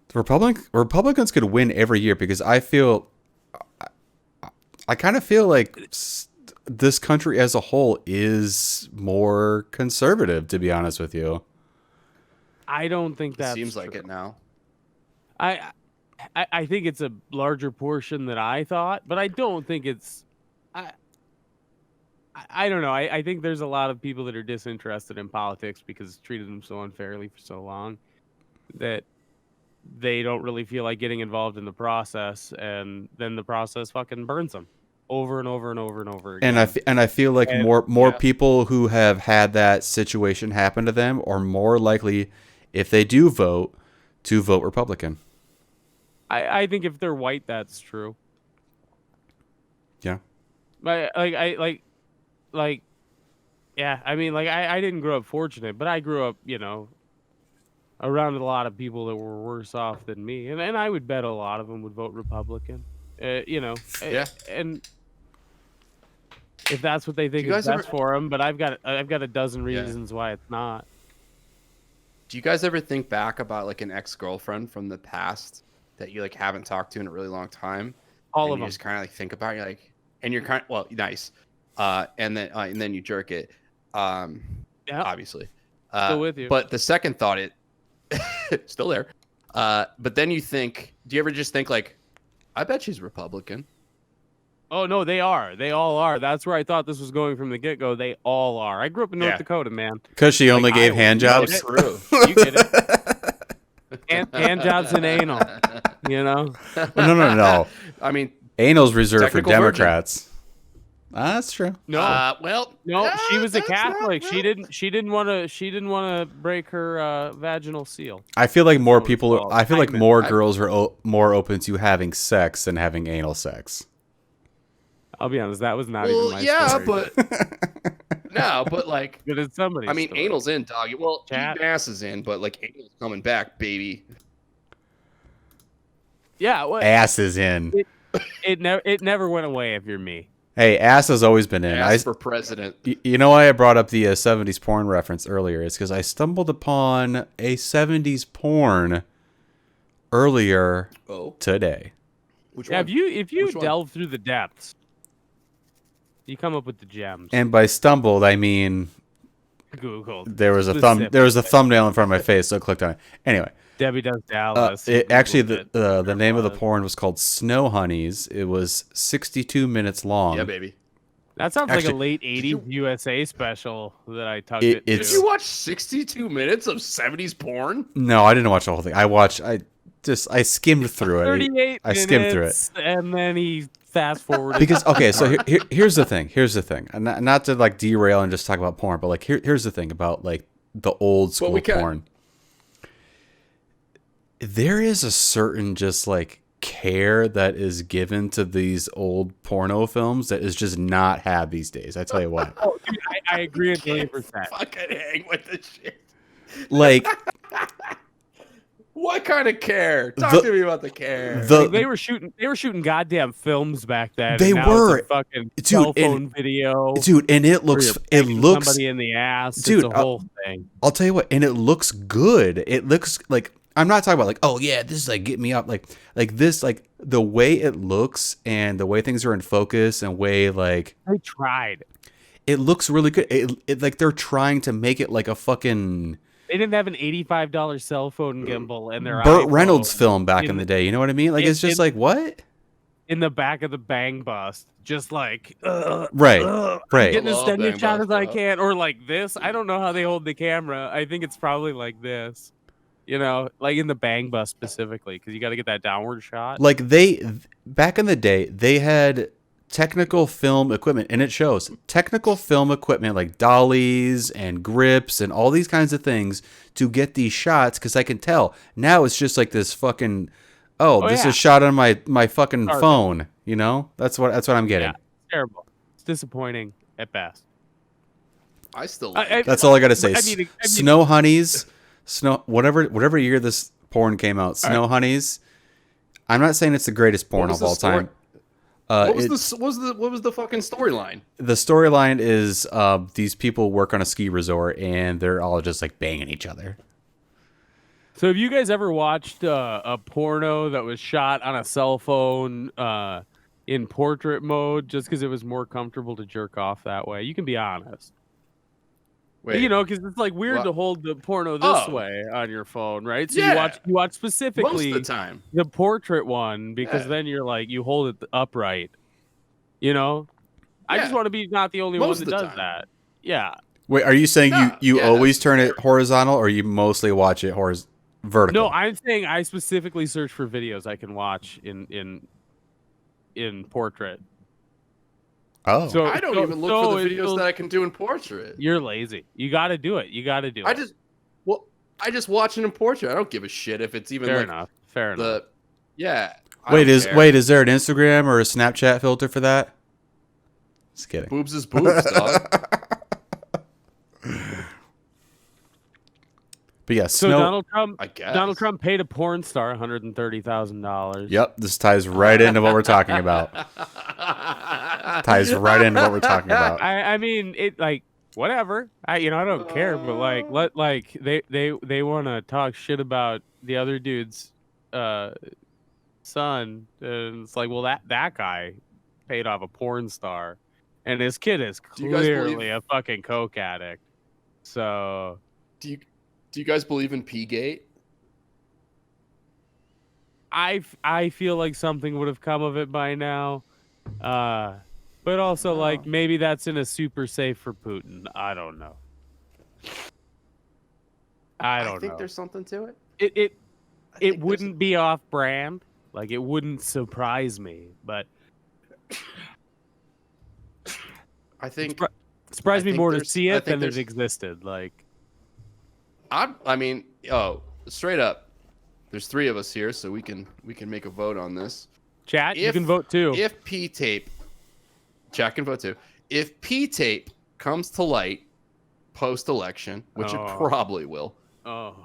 The Republicans could win every year because I kind of feel like this country as a whole is more conservative, to be honest with you. I don't think that seems like it now. I think it's a larger portion than I thought, but I don't think it's. I don't know. I think there's a lot of people that are disinterested in politics because it's treated them so unfairly for so long that they don't really feel like getting involved in the process, and then the process fucking burns them over and over and over and over again. And I feel like more people who have had that situation happen to them are more likely, if they do vote, to vote Republican. I think if they're white, that's true. Yeah. Yeah. I mean, like I didn't grow up fortunate, but I grew up, around a lot of people that were worse off than me, and I would bet a lot of them would vote Republican. Yeah. And if that's what they think is best for them, but I've got a dozen reasons why it's not. Do you guys ever think back about like an ex-girlfriend from the past that you like haven't talked to in a really long time? All of you them. Just kind of like think about it, you're like, and you're kind of, well, nice. And then you jerk it. Obviously. Still with you. But the second thought, still there. But then you think, do you ever just think like, I bet she's Republican? Oh no, they are. They all are. That's where I thought this was going from the get-go. They all are. I grew up in North Dakota, man. Because she only gave hand jobs. True. You get it. Hand jobs and anal. No. I mean, anal's reserved for Democrats. That's true. No. No. She was a Catholic. She didn't want to break her vaginal seal. I feel like more people. I feel like more girls are more open to having sex than having anal sex. I'll be honest. That was not even my story. But like, but it's somebody's. I mean, story. anal's in, doggy. Well, ass is in, but like, anal's coming back, baby. Yeah. Well, ass is in. It never went away. If you're me. Hey, ass has always been in. Ass for president. You know why I brought up the 70s porn reference earlier? It's because I stumbled upon a 70s porn earlier today. Which one? If you delve through the depths, you come up with the gems. And by stumbled, I mean Google. There was a thumbnail in front of my face, so I clicked on it. Anyway. Debbie Does Dallas. The name of the porn was called Snow Honeys. It was 62 minutes long. Yeah, baby. That sounds like a late 80s USA special that I tugged it to. Did you watch 62 minutes of 70s porn? No, I didn't watch the whole thing. I skimmed through it. 38 I skimmed through it. And then he fast forwarded. Because, okay, so here's the thing. Here's the thing. And not to like derail and just talk about porn, but like here's the thing about like the old school porn. There is a certain just like care that is given to these old porno films that is just not had these days. I tell you what. Oh, dude, I agree 100%. Fucking hang with the shit. Like, what kind of care? Talk to me about the care. They were shooting goddamn films back then. They were fucking cell phone video, dude, and it looks somebody in the ass, dude. It's a whole thing. I'll tell you what, and it looks good. It looks like. I'm not talking about like, oh yeah, this is like get me up, like this, like the way it looks and the way things are in focus and way like I tried. It looks really good. It like they're trying to make it like a fucking. They didn't have an $85 cell phone gimbal in their Burt Reynolds film back in the day. You know what I mean? Like it's just like what in the back of the bang bus, just like right. Getting as steady a shot as I can, or like this. I don't know how they hold the camera. I think it's probably like this. Like in the bang bus specifically, because you got to get that downward shot. Like back in the day, they had technical film equipment, and it shows technical film equipment like dollies and grips and all these kinds of things to get these shots. Because I can tell now it's just like this fucking this is shot on my fucking phone. That's what I'm getting. Yeah, it's terrible. It's disappointing at best. I still. That's all I got to say. Snow Honeys. Whatever year this porn came out, Snow Honeys. I'm not saying it's the greatest porn of all time. What was the fucking storyline? The storyline is these people work on a ski resort and they're all just like banging each other. So have you guys ever watched a porno that was shot on a cell phone in portrait mode just because it was more comfortable to jerk off that way? You can be honest. Wait, You know, because it's like weird what? to hold the porno this Oh. way on your phone, right? So Yeah. you watch Most specifically of the time. the portrait one because Yeah. then you're like you hold it upright. You know, I just Yeah. want to be not the only Most one of that the does time. that. Yeah. Wait, are you saying No, you yeah, always turn fair. it horizontal, or you mostly watch it vertical? No, I'm saying I specifically search for videos I can watch in portrait. Oh, So I don't even look for the videos that I can do in portrait. You're lazy. You got to do it. You got to do it. I just watch it in portrait. I don't give a shit if it's even Fair like enough. Fair enough. yeah. I wait, don't care. is there an Instagram or a Snapchat filter for that? Just kidding. Boobs is boobs, dog. But yeah, So snow. I guess. Donald Trump paid a porn star $130,000. Yep, this ties right into what we're talking about. Ties right into what we're talking about. I mean, it like whatever. I don't care, but like they want to talk shit about the other dude's son, and it's like, well, that guy paid off a porn star, and his kid is Do you guys clearly believe- a fucking coke addict. So Do you guys believe in P-gate? I feel like something would have come of it by now. But also like maybe that's in a super safe for Putin. I don't know. I don't think know. there's something to it. It I think wouldn't be off brand. Like it wouldn't surprise me, but I think surprise I me think more to there's- see I it think than it there's- existed. Like I mean, straight up, there's 3 of us here, so we can make a vote on this. chat, you If- can vote too. If P-tape, Jack can vote too. If P-tape comes to light post-election, which Oh. it probably will, Oh,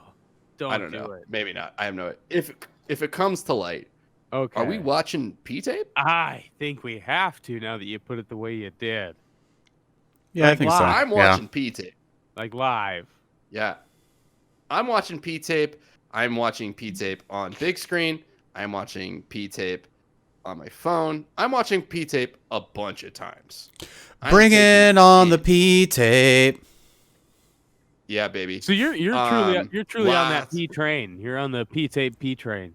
don't I don't do know, it. maybe not. I have no. If it comes to light, Okay. are we watching P-tape? I think we have to now that you put it the way you did. Yeah, I Like think so. live. I'm watching P-tape. Like live. Yeah, I'm watching P-tape. I'm watching P-tape on big screen. I'm watching P-tape on my phone. I'm watching P-tape a bunch of times. I'm Bring taking in on the in. P tape. Yeah, baby. So you're truly on that lots. P train. You're on the P tape P train.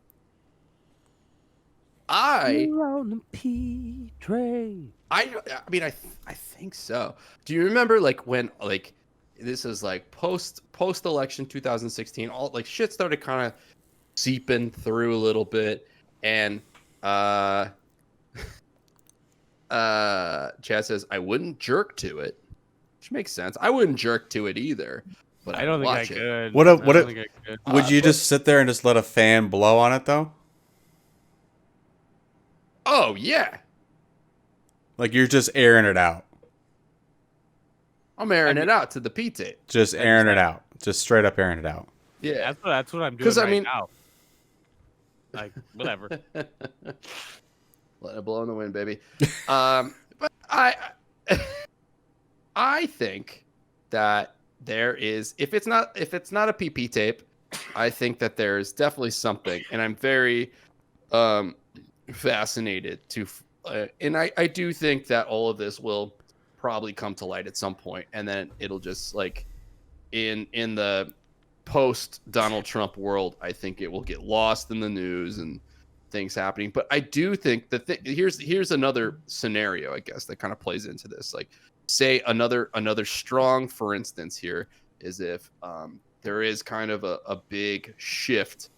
You're on the P train. I mean, I think so. Do you remember like when like this is like post election 2016? All like shit started kind of seeping through a little bit, and Chad says I wouldn't jerk to it, which makes sense. I wouldn't jerk to it either, but I don't think I watch it. could. What I if- what don't if- think I could. Would you but- just sit there and just let a fan blow on it though? Oh yeah, Like you're just airing it out. I'm airing it out to the P tape. Just airing it out. Just straight up airing it out. Yeah, That's what I'm doing 'Cause, I right mean- now. Like whatever. let it blow in the wind, baby. But I think that there is if it's not a PP tape, I think that there's definitely something, and I'm very fascinated to, and I do think that all of this will probably come to light at some point, and then it'll just like in the post Donald Trump world, I think it will get lost in the news and things happening. But I do think that here's another scenario, I guess, that kind of plays into this. Like, say another strong, for instance, here is if there is kind of a big shift,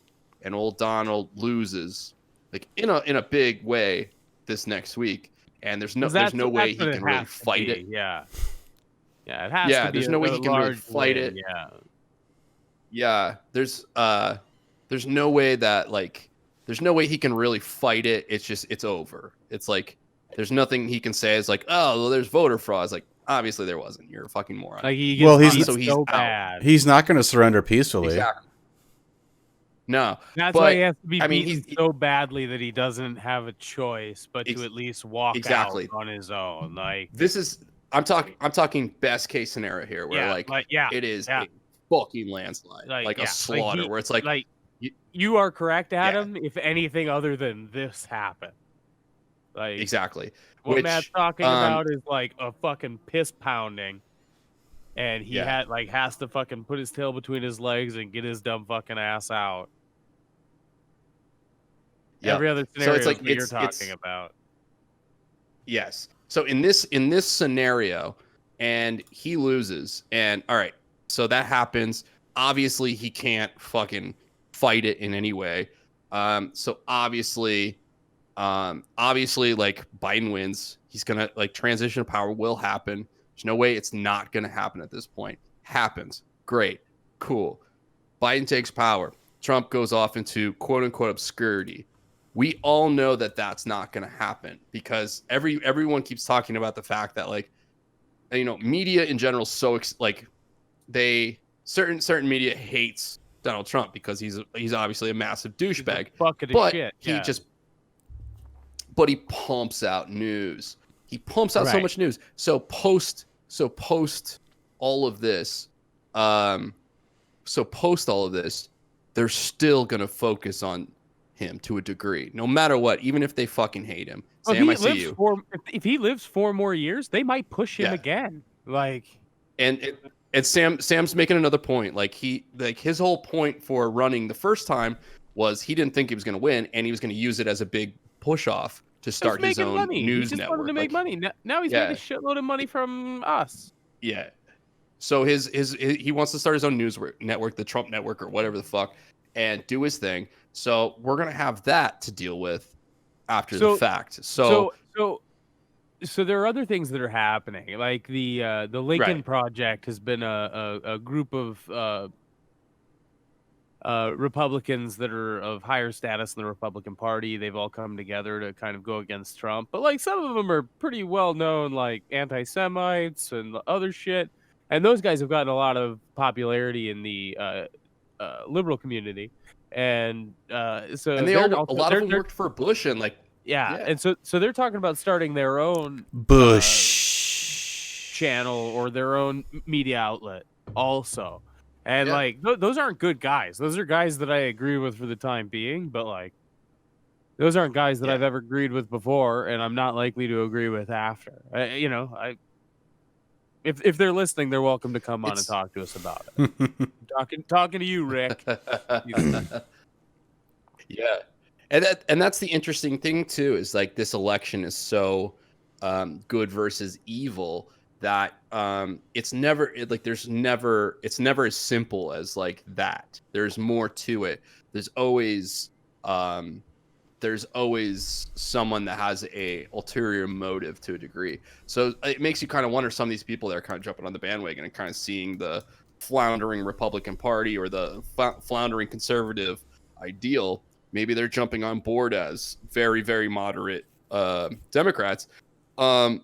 and old Donald loses, like in a big way this next week, and there's no way he can really fight it. Yeah. Yeah, it has Yeah, to be there's no way he can really large fight win, it. Yeah. Yeah, there's no way that there's no way he can really fight it. It's over. It's like there's nothing he can say. It's like, oh, well, there's voter fraud. It's like, obviously there wasn't. You're a fucking moron. Like he Well, gets he's- beat so he's so out. bad. He's not going to surrender peacefully. Exactly. No, That's why but he has to be I mean, beaten so badly that he doesn't have a choice but to at least walk out exactly. on his own. Like, This is I'm talking best case scenario here, where like it is a fucking landslide, like a slaughter, where it's like, you are correct, yeah, Adam. If anything other than this happened, like exactly. what Matt's Which, talking about is like a fucking piss pounding, and he yeah, has to fucking put his tail between his legs and get his dumb fucking ass out. yep. Every other So it's scenario is like what you're talking about. yes. So in this scenario, and he loses, and all right, so that happens. Obviously, he can't fucking fight it in any way. So obviously, like Biden wins, he's gonna like transition of power will happen. There's no way it's not gonna happen at this point. Happens, great, cool. Biden takes power. Trump goes off into quote unquote obscurity. We all know that that's not going to happen, because everyone keeps talking about the fact that, like, you know, media in general, like they certain media hates Donald Trump because he's obviously a massive douchebag, Bucket of but shit. he pumps out news. He pumps out so much news. So post all of this, they're still gonna focus on him to a degree, no matter what, even if they fucking hate him. Sam, I see you. If he lives 4 more years, they might push him again. Like, and Sam's making another point. Like his whole point for running the first time was he didn't think he was going to win, and he was going to use it as a big push off to start his own news he just network. wanted to make money. Now he's made a shitload of money from us. Yeah. So he wants to start his own news network, the Trump network or whatever the fuck, and do his thing. So we're gonna have that to deal with after the fact. So there are other things that are happening, like the Lincoln Project has been a group of Republicans that are of higher status in the Republican Party. They've all come together to kind of go against Trump, but like some of them are pretty well known, like anti-Semites and other shit. And those guys have gotten a lot of popularity in the liberal community, and so and a lot of them worked for Bush, and like and so they're talking about starting their own Bush channel or their own media outlet also. And like those aren't good guys. Those are guys that I agree with for the time being, but like those aren't guys that I've ever agreed with before, and I'm not likely to agree with after. If they're listening, they're welcome to come on and talk to us about it. talking to you, Rick. Yeah, and that's the interesting thing too, is like this election is so good versus evil that it's never it's never as simple as like that. There's more to it. There's always someone that has a ulterior motive to a degree. So it makes you kind of wonder, some of these people that are kind of jumping on the bandwagon and kind of seeing the floundering Republican Party or the floundering conservative ideal, maybe they're jumping on board as very, very moderate Democrats to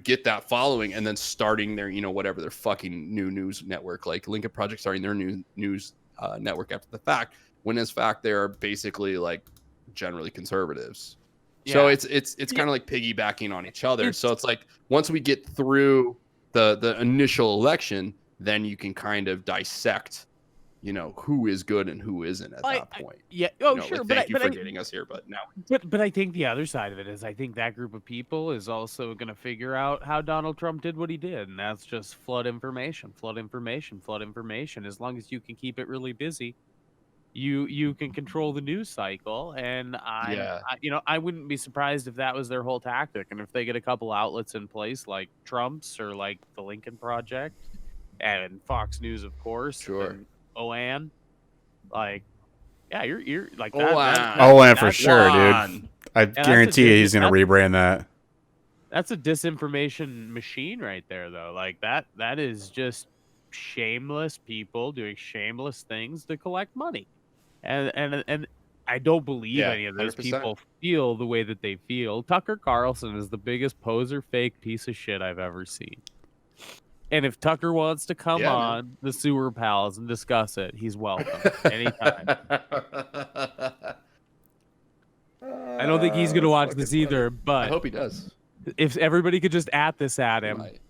get that following, and then starting their, whatever their fucking new news network, like Lincoln Project starting their new news network after the fact, when in fact they're basically like generally conservatives. So it's kind of like piggybacking on each other. So it's like once we get through the initial election, then you can kind of dissect, who is good and who isn't at that point. Sure. Like, thank you for getting us here, but now. But I think the other side of it is, I think that group of people is also going to figure out how Donald Trump did what he did, and that's just flood information. As long as you can keep it really busy, you can control the news cycle. And I wouldn't be surprised if that was their whole tactic. And if they get a couple outlets in place like Trump's or like the Lincoln Project and Fox News, of course, sure. and OAN, like, you're like that. OAN for sure, dude. I guarantee you he's gonna rebrand that. That's a disinformation machine right there, though. Like that is just shameless people doing shameless things to collect money, and I don't believe any of those 100%. People feel the way that they feel. Tucker Carlson is the biggest poser, fake piece of shit I've ever seen. And if Tucker wants to come Yeah, on the Sewer Pals and discuss it, he's welcome anytime. I don't think he's gonna That's watch fucking this funny. either, I but hope he does. if everybody could just at this at He him, might.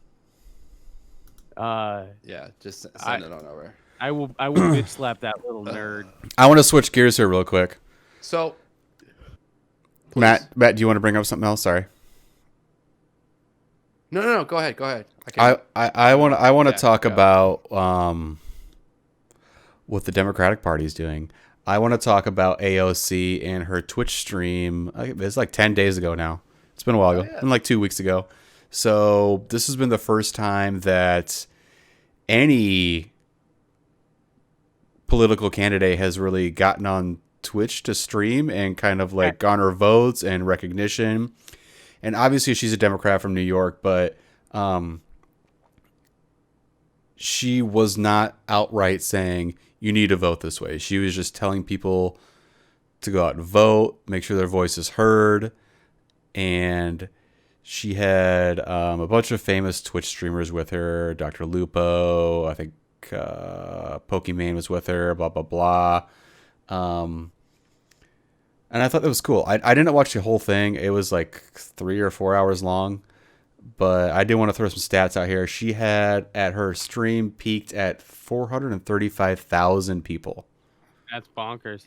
uh, Yeah, just send it on over. I will bitch slap that little nerd. I want to switch gears here real quick. So, Matt, do you want to bring up something else? Sorry. no. Go ahead. I want to Yeah, talk go. about what the Democratic Party is doing. I want to talk about AOC and her Twitch stream. It's like 10 days ago now. It's been a while ago. yeah. It's been like 2 weeks ago. So this has been the first time that any political candidate has really gotten on Twitch to stream and kind of like garner votes and recognition. And obviously she's a Democrat from New York, but she was not outright saying you need to vote this way. She was just telling people to go out and vote, make sure their voice is heard. And she had a bunch of famous Twitch streamers with her. Dr. Lupo, I think Pokimane was with her, blah, blah, blah. And I thought that was cool. I didn't watch the whole thing. It was like 3 or 4 hours long. But I did want to throw some stats out here. She had, at her stream, peaked at 435,000 people. That's bonkers.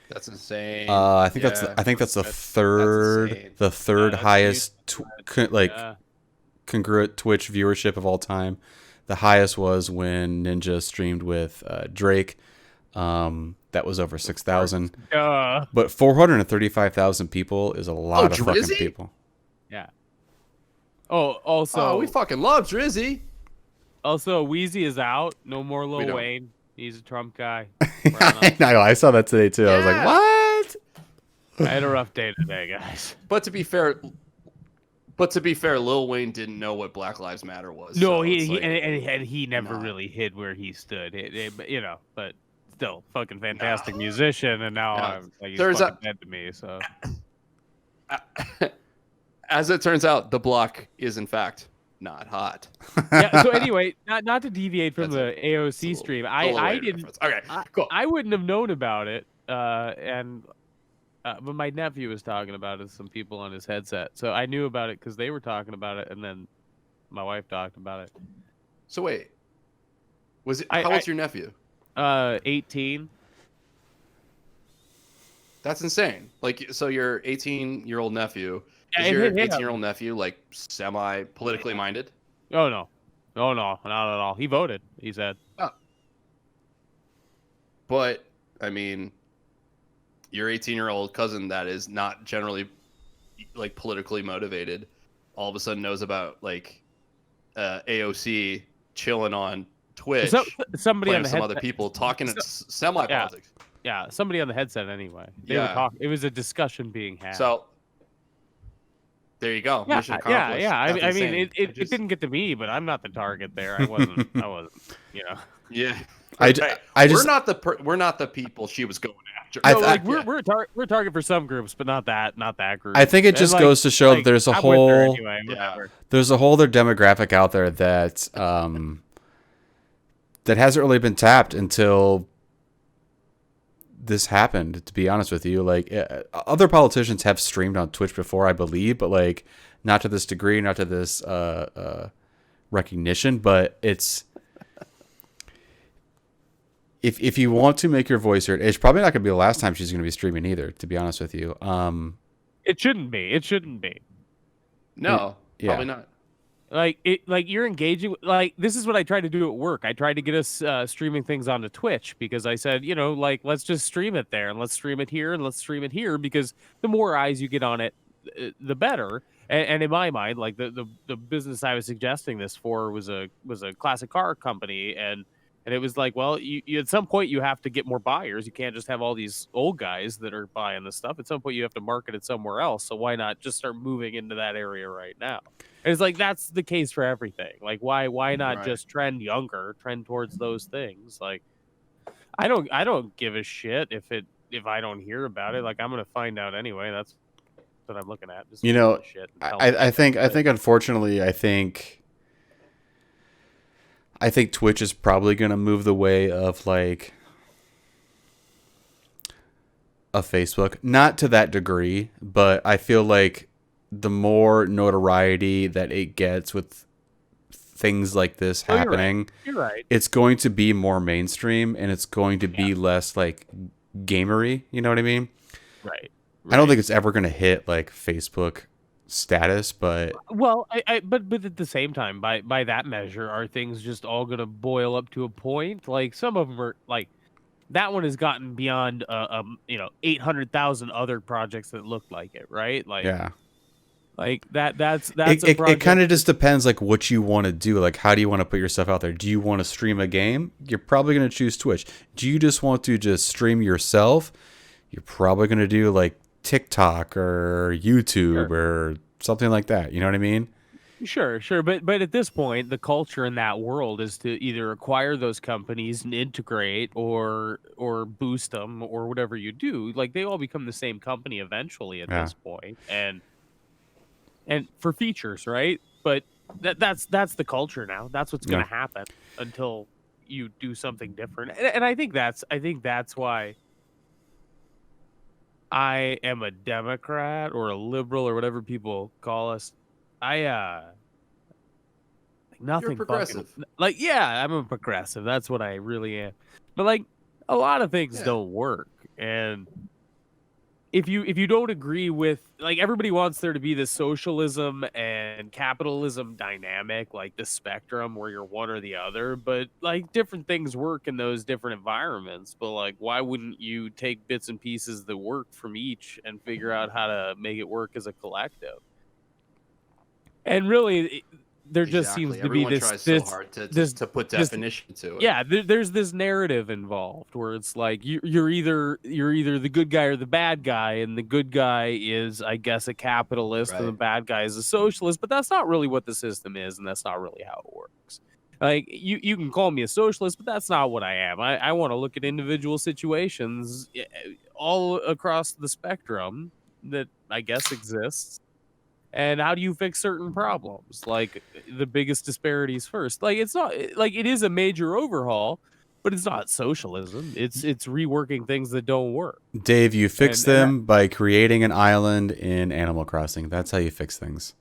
That's insane. I think that's the insane. third that's highest Yeah. congruent Twitch viewership of all time. The highest was when Ninja streamed with Drake. That was over 6,000. But 435,000 people is a lot of fucking Drizzy? people. Yeah. Oh, also, we fucking love Drizzy. Wheezy is out. No more We Lil don't. Wayne. He's a Trump guy. I know. I saw that today too. I was like, Yeah. what? I had a rough day today, guys. But to be fair, Lil Wayne didn't know what Black Lives Matter was. No, so he, it's he like, and he never not. really hid where he stood. But still, fucking fantastic musician. And now I'm like, he's There's fucking dead to me. So as it turns out, the block is in fact not hot. yeah. So anyway, not to deviate from That's the AOC stream. I didn't. Reference. Okay, cool. I wouldn't have known about it. But my nephew was talking about it with some people on his headset, so I knew about it because they were talking about it, and then my wife talked about it. So wait, how old's your nephew? 18. That's insane. Like, so your 18-year-old nephew, Yeah, is your yeah. 18-year-old nephew like semi-politically minded? Oh no, not at all. He voted. He said. But I mean, your 18-year-old cousin that is not generally like politically motivated, all of a sudden knows about like AOC chilling on Twitch, Somebody playing on the with some headset. other people talking semi-politics. Yeah, somebody on the headset anyway. They Yeah. were talking. It was a discussion being had. So there you go. yeah, Mission accomplished. yeah. That's I mean, insane. it didn't get to me, but I'm not the target there. I wasn't. Yeah. I we're just not the people she was going after. I- No, like I- we're a target for some groups, but not that group. I think it And, just like- goes to show like, that there's a I went there whole anyway, whatever. there's a whole other demographic out there that that hasn't really been tapped until this happened. To be honest with you, like other politicians have streamed on Twitch before, I believe, but like not to this degree, not to this recognition. But it's if you want to make your voice heard, it's probably not going to be the last time she's going to be streaming either. To be honest with you, It shouldn't be. It shouldn't be. No, Yeah. probably not. Like you're engaging. Like this is what I tried to do at work. I tried to get us streaming things onto Twitch because I said, like let's just stream it there and let's stream it here and let's stream it here because the more eyes you get on it, the better. And in my mind, like the business I was suggesting this for was a classic car company and it was like, well, you at some point you have to get more buyers. You can't just have all these old guys that are buying this stuff. At some point you have to market it somewhere else. So why not just start moving into that area right now? And it's like that's the case for everything. Like why not Right. just trend towards those things? Like I don't give a shit if I don't hear about it. Like I'm gonna find out anyway. That's what I'm looking at. Just You know, shit and tell I think unfortunately, I think I think Twitch is probably going to move the way of like a Facebook. Not to that degree, but I feel like the more notoriety that it gets with things like this Oh, happening, you're right. it's going to be more mainstream and it's going to be less like gamery. You know what I mean? Right. I don't think it's ever going to hit like Facebook status, but Well, but at the same time, by that measure, are things just all gonna boil up to a point? Like some of them are like that one has gotten beyond 800,000 other projects that look like it, right? yeah. Like that's It, a it, it project. kind of just depends like what you want to do. Like how do you want to put yourself out there? Do you want to stream a game? You're probably going to choose Twitch. Do you just want to just stream yourself? You're probably going to do like TikTok or YouTube or something like that. You know what I mean? Sure, but at this point, the culture in that world is to either acquire those companies and integrate, or boost them, or whatever you do. Like they all become the same company eventually at Yeah. this point, and for features, right? But that's the culture now. That's what's going to happen until you do something different. And I think that's why I am a Democrat or a liberal or whatever people call us. Nothing You're progressive. I'm a progressive. That's what I really am. But like a lot of things don't work, and if you don't agree with, like, everybody wants there to be this socialism and capitalism dynamic, like the spectrum where you're one or the other, but like different things work in those different environments. But like, why wouldn't you take bits and pieces that work from each and figure out how to make it work as a collective? And really, there just seems to be Everyone this tries so hard to put definition to it. Yeah, there's this narrative involved where it's like you're either the good guy or the bad guy, and the good guy is, I guess, a capitalist, and the bad guy is a socialist. But that's not really what the system is, and that's not really how it works. Like you can call me a socialist, but that's not what I am. I want to look at individual situations all across the spectrum that I guess exists. And how do you fix certain problems, like the biggest disparities first? Like it's not like it is a major overhaul, but it's not socialism. It's reworking things that don't work. Dave, you fix them by creating an island in Animal Crossing. That's how you fix things.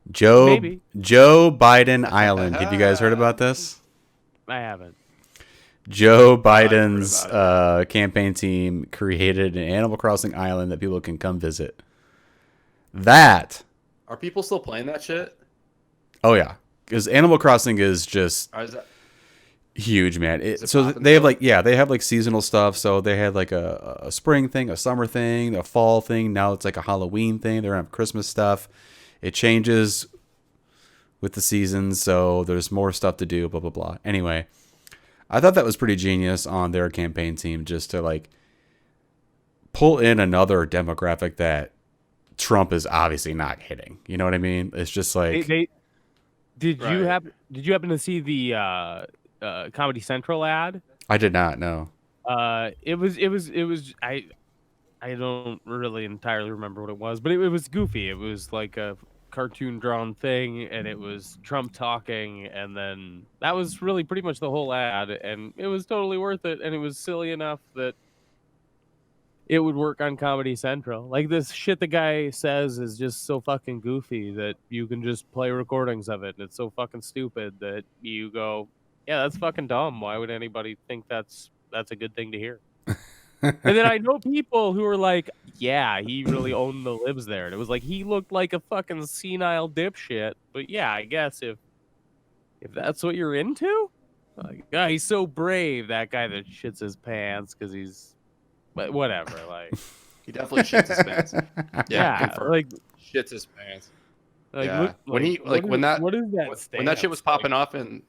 Joe Biden Island. Have you guys heard about this? I haven't. Joe Biden's campaign team created an Animal Crossing island that people can come visit. That. Are people still playing that shit? Oh yeah, because Animal Crossing is just huge, man. So they have they have like seasonal stuff. So they had like a spring thing, a summer thing, a fall thing. Now it's like a Halloween thing. They're gonna have Christmas stuff. It changes with the seasons, so there's more stuff to do. Blah blah blah. Anyway, I thought that was pretty genius on their campaign team, just to like pull in another demographic that Trump is obviously not hitting. You know what I mean? It's just like Did you happen to see the Comedy Central ad? I did not know. It was I don't really entirely remember what it was, but it was goofy. It was like a cartoon drawn thing, and it was Trump talking, and then that was really pretty much the whole ad, and it was totally worth it, and it was silly enough that it would work on Comedy Central. Like, this shit the guy says is just so fucking goofy that you can just play recordings of it. And it's so fucking stupid that you go, yeah, that's fucking dumb. Why would anybody think that's a good thing to hear? And then I know people who are like, yeah, he really owned the libs there. And it was like, he looked like a fucking senile dipshit. But yeah, I guess if that's what you're into, like, yeah, he's so brave. That guy that shits his pants because he's, but whatever, like he definitely shits his pants. Yeah, like shits his pants. Like, yeah. look, when he like what when is, that what is that when that shit was popping off, and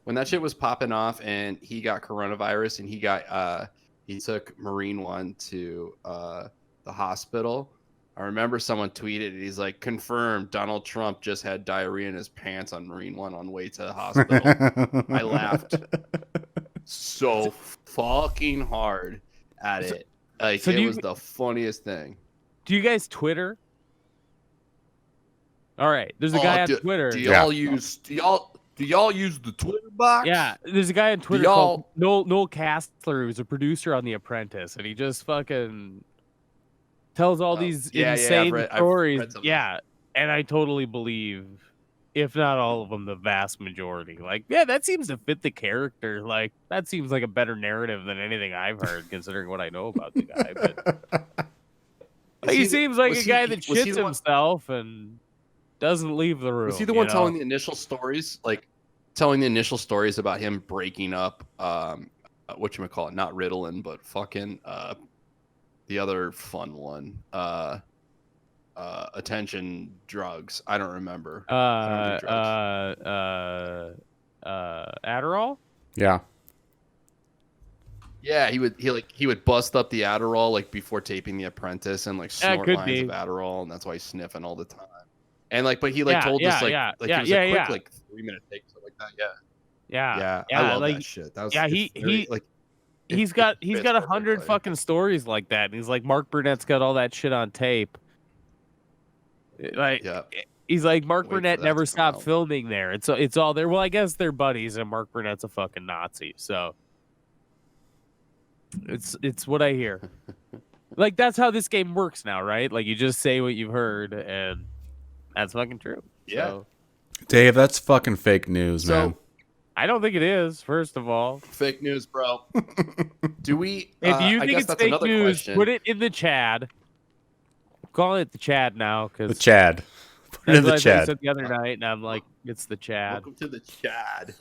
when that shit was popping off, and he got coronavirus, and he took Marine One to the hospital. I remember someone tweeted, he's like, confirmed Donald Trump just had diarrhea in his pants on Marine One on way to the hospital. I laughed so fucking hard at it. Like, so it was the funniest thing. Do you guys Twitter? All right, there's a guy on Twitter. Do y'all Do y'all use the Twitter box? Yeah, there's a guy on Twitter called Noel Castler who's a producer on The Apprentice, and he just fucking tells all these insane stories. Yeah, and I totally believe, if not all of them, the vast majority. Like, yeah, that seems to fit the character. Like, that seems like a better narrative than anything I've heard, considering what I know about the guy. But he seems like a guy that shits himself and doesn't leave the room. Was he the one telling the initial stories? Like, telling the initial stories about him breaking up, whatchamacallit, not Ritalin, but fucking the other fun one, attention drugs. I don't remember. Adderall? Yeah. Yeah, he would bust up the Adderall like before taping The Apprentice and like snort lines of Adderall, and that's why he's sniffing all the time. And like, but he told us it was a quick like 3-minute take, something like that. Yeah. I love that shit. That was he's got 100 fucking stories like that, and he's like, Mark Burnett's got all that shit on tape. Like, he's like, Mark Burnett never stopped filming there. It's all there. Well, I guess they're buddies, and Mark Burnett's a fucking Nazi, so it's what I hear. Like, that's how this game works now, right? Like, you just say what you've heard, and that's fucking true. Yeah. So, Dave, that's fucking fake news, man. I don't think it is, first of all. Fake news, bro. Do we... If you think it's fake news, put it in the Chad. I'm calling it the Chad now. The Chad. Put it in the Chad. I said the other night, and I'm like, it's the Chad. Welcome to the Chad.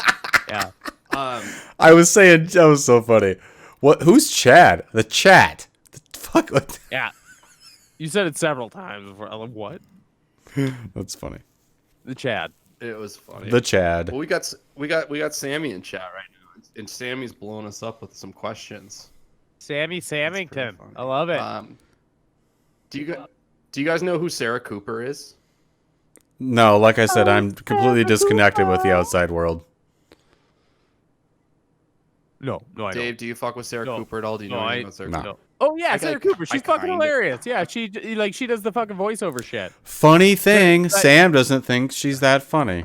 Yeah. I was saying, that was so funny. What? Who's Chad? The Chat. The fuck? What? Yeah. You said it several times before. I'm like, what? That's funny. The Chad. It was funny. The Chad. Well, we got Sammy in chat right now, and Sammy's blowing us up with some questions. Sammy Samington. I love it. Do you guys know who Sarah Cooper is? No, like I said, I'm completely disconnected with the outside world. No, I don't. Dave, do you fuck with Sarah Cooper at all? Do you know anything about Sarah Cooper? No. Oh yeah, Sarah Cooper. She's fucking hilarious. Yeah, she does the fucking voiceover shit. Funny thing, Sam doesn't think she's that funny.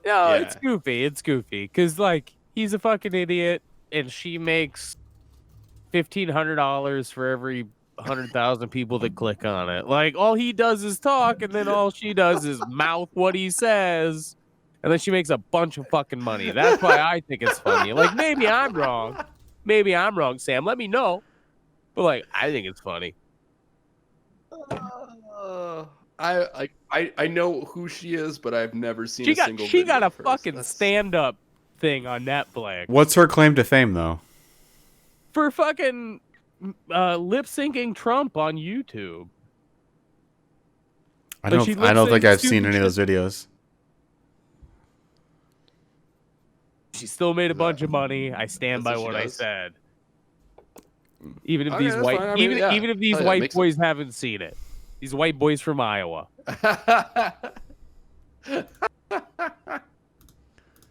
No, it's goofy. It's goofy because like he's a fucking idiot, and she makes $1,500 for every 100,000 people that click on it. Like, all he does is talk, and then all she does is mouth what he says, and then she makes a bunch of fucking money. That's why I think it's funny. Like, maybe I'm wrong. Maybe I'm wrong, Sam. Let me know. But like, I think it's funny. I know who she is, but I've never seen a single. She got a fucking stand-up thing on Netflix. What's her claim to fame, though? For fucking lip syncing Trump on YouTube. I don't think I've seen any of those videos. She still made a bunch of money. I stand by what I said. Even if these white, even if these white boys haven't seen it, these white boys from Iowa.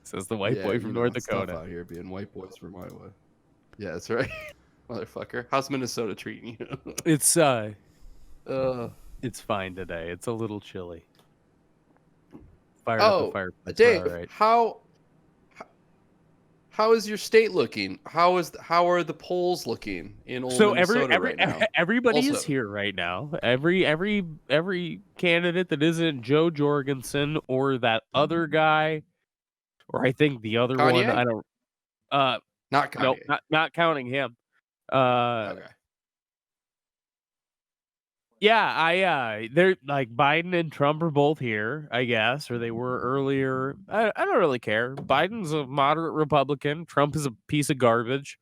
Says the white boy from North Dakota. Out here being white boys from Iowa. Yeah, that's right, motherfucker. How's Minnesota treating you? It's fine today. It's a little chilly. Fired up the fire. Dave, all right. How is your state looking? How are the polls looking in old Minnesota right now? Everybody is here right now. Every candidate that isn't Joe Jorgensen or that other guy, or I think the other Kanye? one. I don't. Not Kanye. No, not counting him. Okay. Yeah, they're like Biden and Trump are both here, I guess, or they were earlier. I don't really care. Biden's a moderate Republican. Trump is a piece of garbage.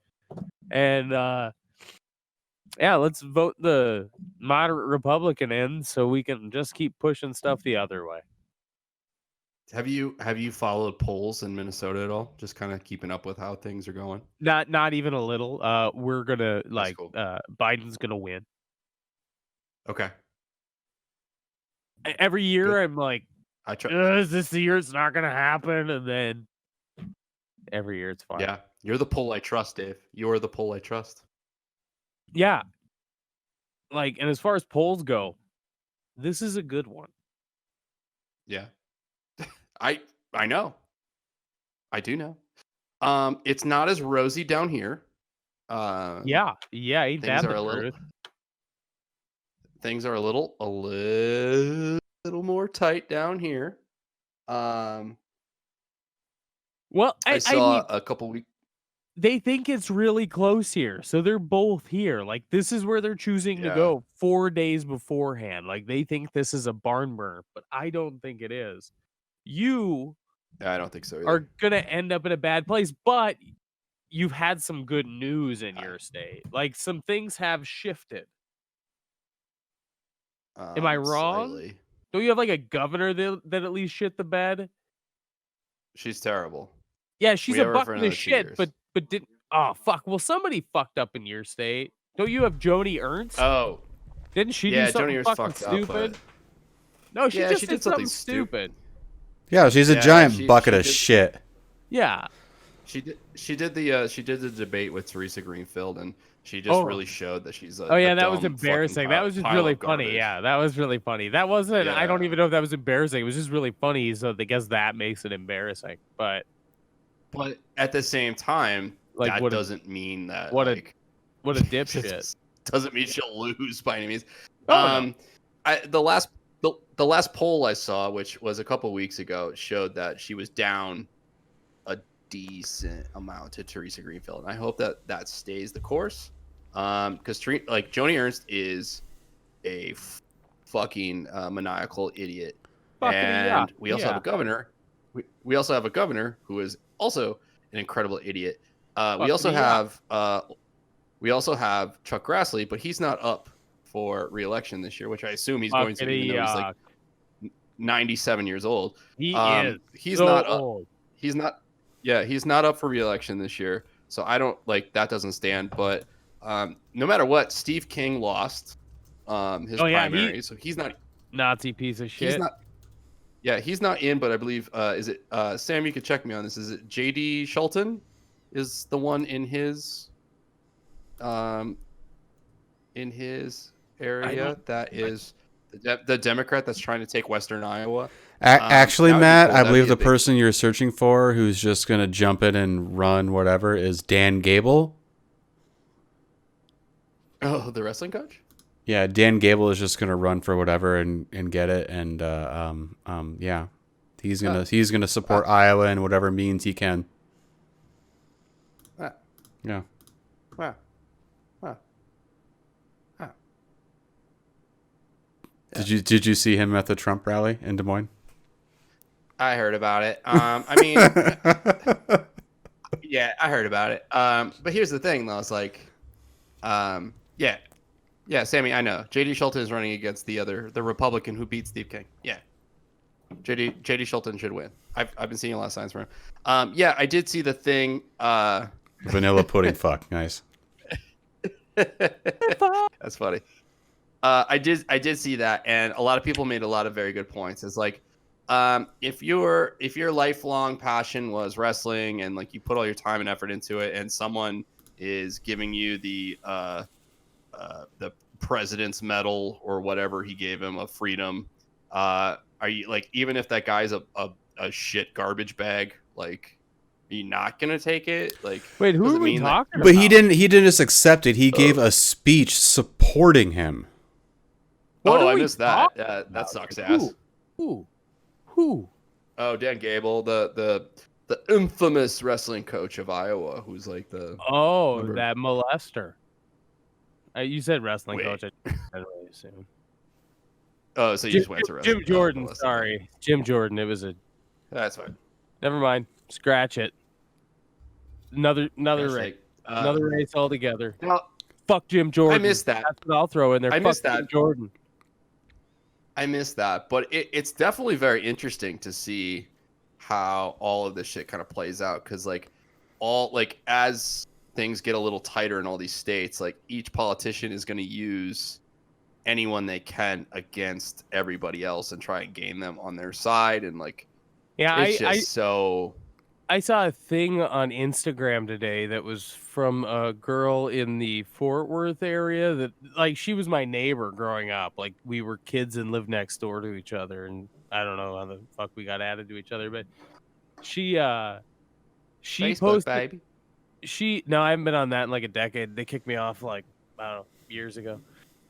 And let's vote the moderate Republican in so we can just keep pushing stuff the other way. Have you followed polls in Minnesota at all? Just kind of keeping up with how things are going? Not even a little. We're gonna cool. Biden's gonna win. Okay. Every year Good. I'm like, is this the year it's not gonna happen? And then every year it's fine. Yeah, you're the poll I trust, Dave. You're the poll I trust. Yeah. Like, and as far as polls go, this is a good one. Yeah. I know. I do know. It's not as rosy down here. Yeah, ain't Things that are the a little truth? things are a little more tight down here. Um, Well, I I mean, saw a couple weeks. they think it's really close here, so they're both here. Like, this is where they're choosing to Yeah, go 4 days beforehand. Like, they think this is a barn burner, but I don't think it is. You yeah, I don't think so either. are gonna end up in a bad place, but you've had some good news in I- your state. Like, some things have shifted. Am I wrong? Slightly. Don't you have, like, a governor that at least shit the bed? She's terrible. Yeah, We she's a have her buck for in the another two shit, years. but didn't oh, fuck. Well, somebody fucked up in your state. Don't you have Joni Ernst? Oh, Didn't she do yeah, Joni something Ernst fucking fucked up, stupid? but No, she yeah, just she did did something something stupid. stupid. Yeah, she's a Yeah, giant bucket she of did. shit. Yeah. She did the debate with Teresa Greenfield, and she just Oh. really showed that she's Oh, a yeah, that was dumb fucking embarrassing. That was just pile really of funny. garbage. Yeah, that was really funny. That wasn't I don't Yeah, even know if that was embarrassing. It was just really funny, so I guess that makes it embarrassing. But, but at the same time, like, that doesn't mean that what a like what a dipshit. doesn't mean she'll lose by any means. Oh, no. The last poll I saw, which was a couple weeks ago, showed that she was down a decent amount to Teresa Greenfield. And I hope that stays the course. Because like Joni Ernst is a fucking maniacal idiot, Fucking yeah. and we also have Yeah. a governor. We also have a governor who is also an incredible idiot. We also Fucking yeah. have Chuck Grassley, but he's not up for re-election this year, which I assume he's going to, Fucking even though he's like 97 years old. He is He's so not up. old. He's not. Yeah, he's not up for re-election this year, so I don't like that. Doesn't stand. But no matter what, Steve King lost his Oh, yeah, primary, so he's not. Nazi piece of shit. He's not. Yeah, he's not in. But I believe is it Sam? You could check me on this. Is it J.D. Shelton? Is the one in his area that is the Democrat that's trying to take Western Iowa? Actually, that would be Matt, cool. I That'd believe be a the big- person you're searching for who's just going to jump in and run whatever is Dan Gable. Oh, the wrestling coach. Yeah, Dan Gable is just going to run for whatever and get it. And yeah, he's gonna support Iowa in whatever means he can. Ah. Yeah. Wow. Wow. Wow. Did you see him at the Trump rally in Des Moines? I heard about it. I mean, yeah, I heard about it. But here's the thing, though. It's like, yeah, Sammy, I know. J.D. Shelton is running against the Republican who beat Steve King. Yeah, J.D. Shelton should win. I've been seeing a lot of signs for him. Yeah, I did see the thing. Vanilla pudding fuck. Nice. That's funny. I did see that, and a lot of people made a lot of very good points. It's like, if your lifelong passion was wrestling and like you put all your time and effort into it, and someone is giving you the president's medal or whatever he gave him of freedom, are you like, even if that guy's a shit garbage bag, like, are you not gonna take it? Like, Wait, who does are it we mean that- talking But about? he didn't just accept it. He gave a speech supporting him. What Oh, are I we missed that. talking That about? sucks ass. Who? Oh, Dan Gable, the infamous wrestling coach of Iowa, who's like the Oh, Remember- that molester. You said wrestling Wait. coach. I really assume. oh, so you just went to wrestling. Jim Jordan. Oh, well, Sorry, Jim Jordan. It was a. that's fine. Never mind. Scratch it. Another race. Hashtag, Another race altogether. Well, Fuck Jim Jordan. I missed that. That's what I'll throw in there. I Fuck missed that. Jim Jordan. I missed that, but it's definitely very interesting to see how all of this shit kind of plays out, because like as things get a little tighter in all these states, like each politician is going to use anyone they can against everybody else and try and gain them on their side, and like Yeah, it's just so. I saw a thing on Instagram today that was from a girl in the Fort Worth area that, like, she was my neighbor growing up. Like, we were kids and lived next door to each other, and I don't know how the fuck we got added to each other, but she She Facebook, posted baby. no, I haven't been on that in like a decade. They kicked me off like, I don't know, years ago.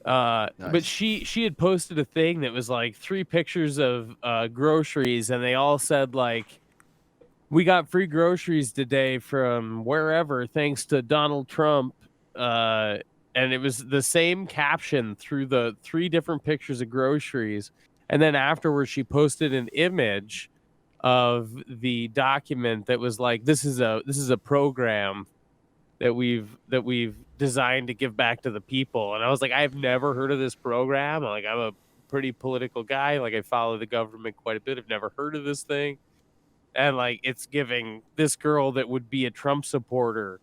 But Nice. she had posted a thing that was like 3 pictures of groceries, and they all said like, we got free groceries today from wherever thanks to Donald Trump. And it was the same caption through the 3 different pictures of groceries. And then afterwards she posted an image of the document that was like, this is a program that we've designed to give back to the people. And I was like, I've never heard of this program. Like, I'm a pretty political guy. Like, I follow the government quite a bit. I've never heard of this thing. And like, it's giving this girl that would be a Trump supporter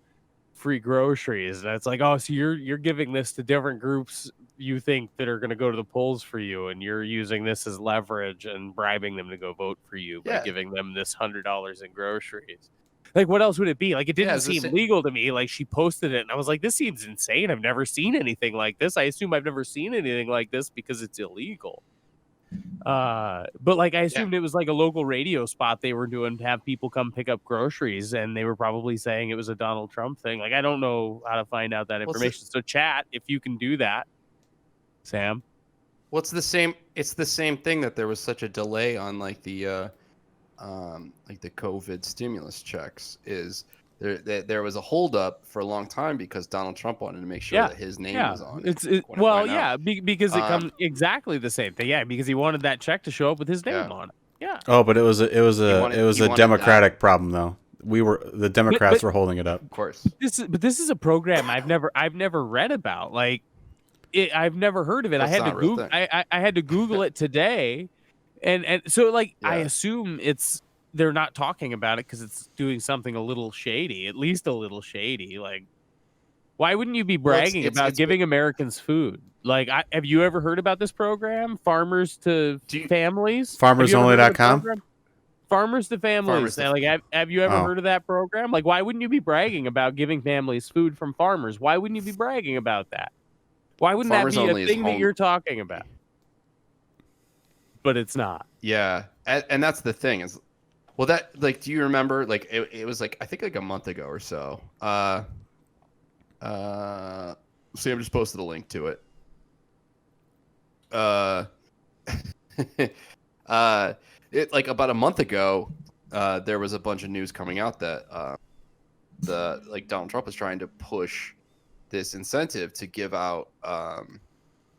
free groceries. And it's like, oh, so you're giving this to different groups you think that are going to go to the polls for you, and you're using this as leverage and bribing them to go vote for you by Yeah. giving them this $100 in groceries. Like, what else would it be? Like, it didn't it's the seem same- legal to me. Like, she posted it, and I was like, this seems insane. I've never seen anything like this. I assume I've never seen anything like this because it's illegal. But like, I assumed it was like a local radio spot they were doing to have people come pick up groceries, and they were probably saying it was a Donald Trump thing. Like, I don't know how to find out that information. So chat, if you can do that, Sam. What's the same? It's the same thing that there was such a delay on like the COVID stimulus checks. Is there was a holdup for a long time because Donald Trump wanted to make sure that his name was on it. Because it comes exactly the same thing. Yeah, because he wanted that check to show up with his name on it. Yeah. Oh, but it was a Democratic problem though. The Democrats were holding it up. Of course. This is a program I've never read about. Like, I've never heard of it. I had to Google. I had to Google it today, and so like, I assume they're not talking about it because it's doing something a little shady, at least a little shady. Like, why wouldn't you be bragging about giving Americans food? Like, have you ever heard about this program? Farmers to Families? FarmersOnly.com? Farmers to Families. Have you ever heard of that program? Like, why wouldn't you be bragging about giving families food from farmers? Why wouldn't you be bragging about that? Why wouldn't that be a thing that you're talking about? But it's not. Yeah, and that's the thing is, well, that like, do you remember? Like, it was like, I think like a month ago or so. Sam just posted a link to it. It like about a month ago, there was a bunch of news coming out that Donald Trump is trying to push this incentive to give out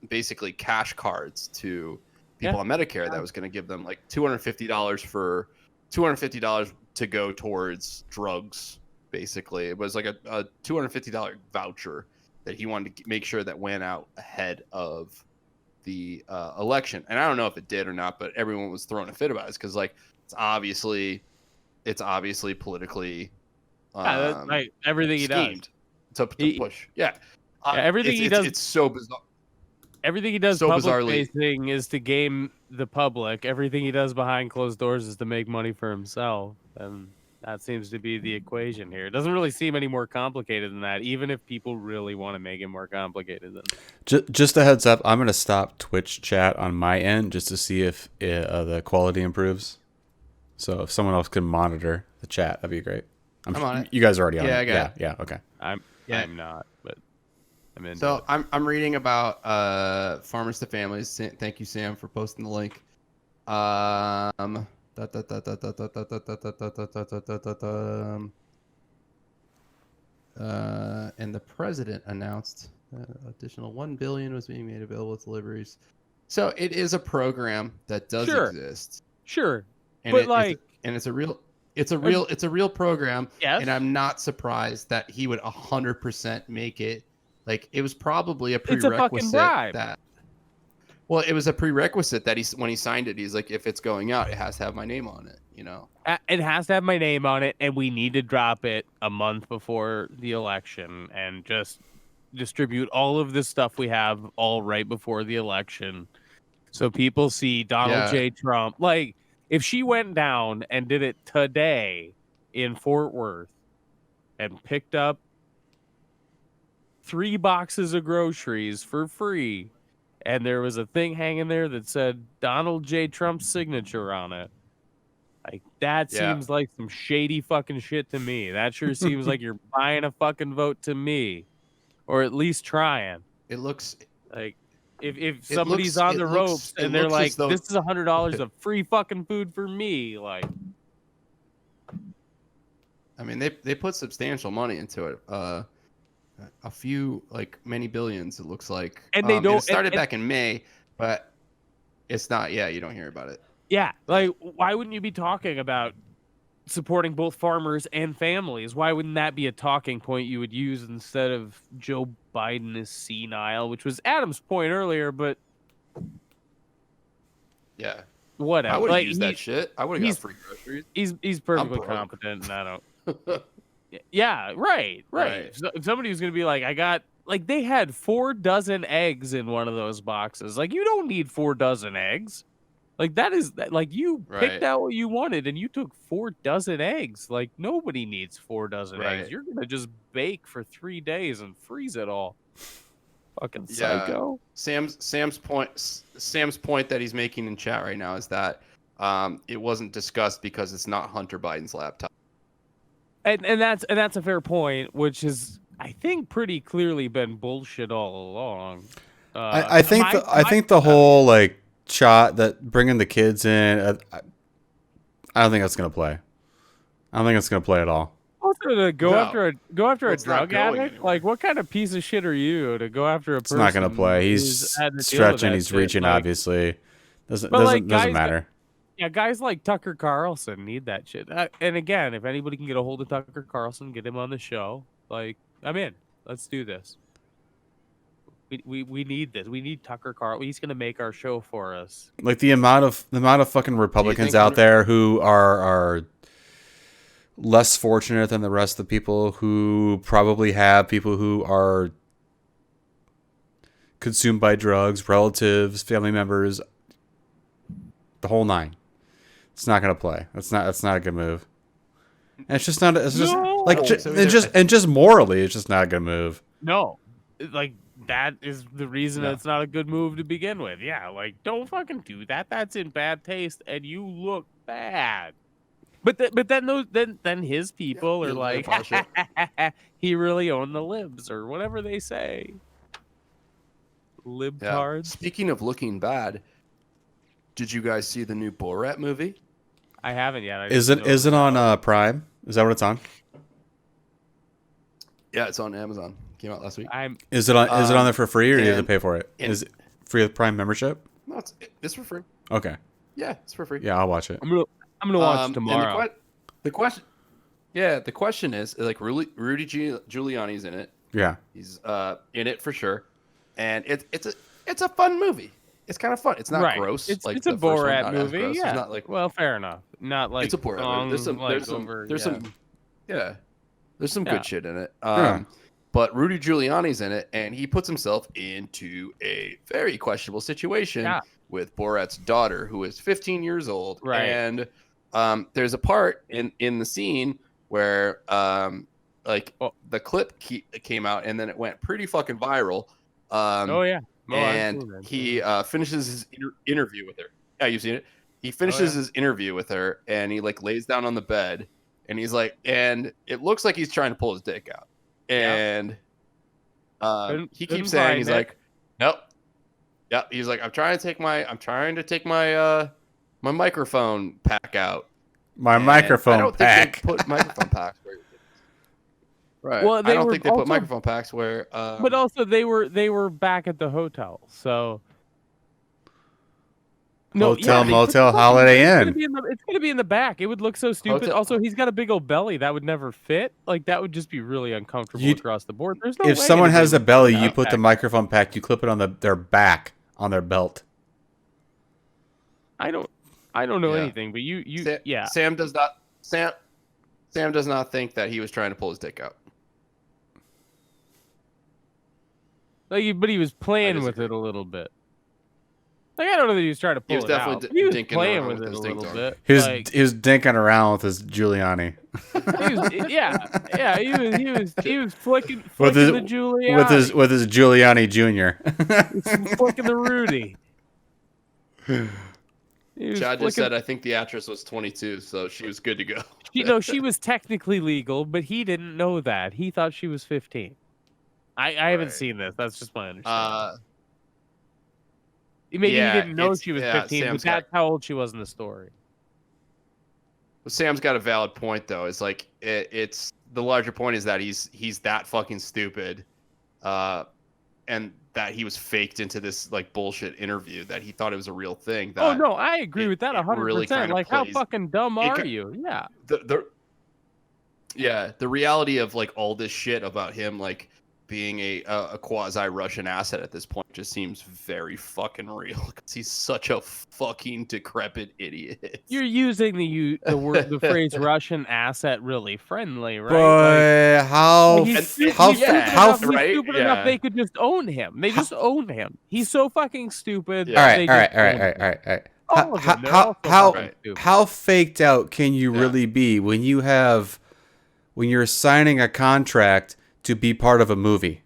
basically cash cards to people on Medicare that was going to give them like $250 to go towards drugs. Basically, it was like a $250 voucher that he wanted to make sure that went out ahead of the election. And I don't know if it did or not, but everyone was throwing a fit about it because like it's obviously politically like everything he does to push. Everything he does. It's so bizarre. Everything he does public facing is to game the public. Everything he does behind closed doors is to make money for himself. And that seems to be the equation here. It doesn't really seem any more complicated than that, even if people really want to make it more complicated than that. Just a heads up, I'm going to stop Twitch chat on my end just to see if the quality improves. So if someone else can monitor the chat, that'd be great. I'm on it. You guys are already on it. I got it. Yeah, okay. I'm not, but I'm in. So I'm reading about Farmers to Families. Thank you, Sam, for posting the link. And the president announced additional $1 billion was being made available to deliveries. So it is a program that does exist. Sure, and but it's a real program. Yes. And I'm not surprised that he would 100% make it. Like, it was probably a prerequisite. It's a fucking bribe. Well, it was a prerequisite that when he signed it, he's like, if it's going out, it has to have my name on it, you know? It has to have my name on it, and we need to drop it a month before the election and just distribute all of this stuff we have all right before the election so people see Donald J. Trump. Like, if she went down and did it today in Fort Worth and picked up 3 boxes of groceries for free, and there was a thing hanging there that said Donald J. Trump's signature on it, Like that Yeah. seems like some shady fucking shit to me. That sure seems like you're buying a fucking vote to me, or at least trying. It looks Like if somebody's on the ropes it and they're looks like, as though "This is $100 of free fucking food for me," like, I mean they put substantial money into it. A few like many billions it looks like. and they don't. It started back in May, but it's not. Yeah, you don't hear about it. Yeah, like why wouldn't you be talking about supporting both farmers and families? Why wouldn't that be a talking point you would use instead of Joe Biden is senile, which was Adam's point earlier? But Yeah, whatever. I would have Like, used that shit. I would have got free groceries. He's perfectly broke. competent, and I don't. Yeah, right. Right. If somebody was gonna be like, I got like they had 4 dozen eggs in one of those boxes. Like you don't need 4 dozen eggs. Like that is like you Right. picked out what you wanted and you took 4 dozen eggs. Like nobody needs 4 dozen eggs. Right. You're gonna just bake for 3 days and freeze it all. Fucking Yeah. psycho. Sam's point that he's making in chat right now is that it wasn't discussed because it's not Hunter Biden's laptop. And that's a fair point, which is I think pretty clearly been bullshit all along. I think the whole like shot that bringing the kids in, I don't think that's gonna play. I don't think it's gonna play at all. Also, to go No. after a It's not drug going addict, anywhere. like what kind of piece of shit are you to go after a It's person? not gonna play. who's He's had to deal with stretching. that He's shit? reaching. Like, Obviously, doesn't But, like, doesn't guys matter. yeah, guys like Tucker Carlson need that shit. And again, if anybody can get a hold of Tucker Carlson, get him on the show. Like, I'm in. Let's do this. We need this. We need Tucker Carlson. He's gonna make our show for us. Like the amount of fucking Republicans think out Hunter- there who are less fortunate than the rest of the people, who probably have people who are consumed by drugs, relatives, family members, the whole nine. It's not gonna play. That's not a good move. And it's just not. It's just No. like just morally, it's just not a good move. No, like that is the reason No. it's not a good move to begin with. Yeah, like don't fucking do that. That's in bad taste, and you look bad. But then his people are you like, look like he really owned the libs or whatever they say. Libtards. Speaking of looking bad, did you guys see the new Borat movie? I haven't yet. I Is didn't it know is it about on Prime? Is that what it's on? Yeah, it's on Amazon. Came out last week. I'm Is it on there for free or do you have to and- pay for it? and- Is it free with Prime membership? No, it's for free. Okay. Yeah, it's for free. Yeah, I'll watch it. I'm gonna watch And tomorrow. the question is like Rudy Giuliani's in it. Yeah. He's in it for sure, and it's a fun movie. It's kind of fun. It's not Right. gross. It's like a the first one, Borat not as movie. gross. Yeah. It's not like well, fair enough. Not like it's a Borat movie. There's some there's some Yeah. good shit in it. Yeah. But Rudy Giuliani's in it, and he puts himself into a very questionable situation Yeah. with Borat's daughter, who is 15 years old. Right. And there's a part in the scene where the clip came out, and then it went pretty fucking viral. Oh yeah. Oh, I've And seen that. he finishes his interview with her. Yeah, you've seen it. He finishes his interview with her, and he like lays down on the bed, and he's like, and it looks like he's trying to pull his dick out, and he Couldn't keeps saying find he's it. like, nope, yeah, he's like, I'm trying to take my my microphone pack out. My And I microphone don't pack. think they put microphone packs where. Right. Well, I they don't were think they put also- microphone packs where. But also they were back at the hotel, so Hotel, they motel, put- Holiday Inn. It's gonna be in the back. It would look so stupid. Hotel- Also, he's got a big old belly that would never fit. Like that would just be really uncomfortable You'd- across the board. There's no If way someone has a anybody would belly, put you that put the back. microphone pack, you clip it on their back on their belt. I don't know Yeah. anything, but you yeah. Sam does not. Sam does not think that he was trying to pull his dick out. Like, but he was playing with disagree. it a little bit. Like I don't know that he was trying to pull was it definitely out. But he was dinking playing around with with it a his little ding-dong. bit. He was Like, he was dinking around with his Giuliani. he was, yeah. He was flicking With his- the Giuliani. with his Giuliani Jr. flicking the Rudy. He was Chad just flicking- said, I think the actress was 22, so she was good to go. she was technically legal, but he didn't know that. He thought she was 15. I haven't Right. seen this. That's just my understanding. Uh, Maybe yeah, he didn't know it's- she was yeah, 15, but Sam's that's got- how old she was in the story. Sam's got a valid point though. It's like it's the larger point is that he's that fucking stupid, and that he was faked into this like bullshit interview that he thought it was a real thing. Oh that no, I agree it- with that it 100%. really kinda Like, how plays- fucking dumb it are ki- you? Yeah. The reality of like all this shit about him like being a quasi Russian asset at this point just seems very fucking real because he's such a fucking decrepit idiot. You're using the phrase Russian asset really friendly, right? But how Like, he's how stupid yeah, enough, he's right? stupid Yeah. enough they could just own him. They just own him. He's so fucking stupid. Yeah. all right, they all right, just all right, own all right, him. all right, all right. All of them, they're all so How fucking stupid. how faked out can you Yeah. really be when you're signing a contract to be part of a movie?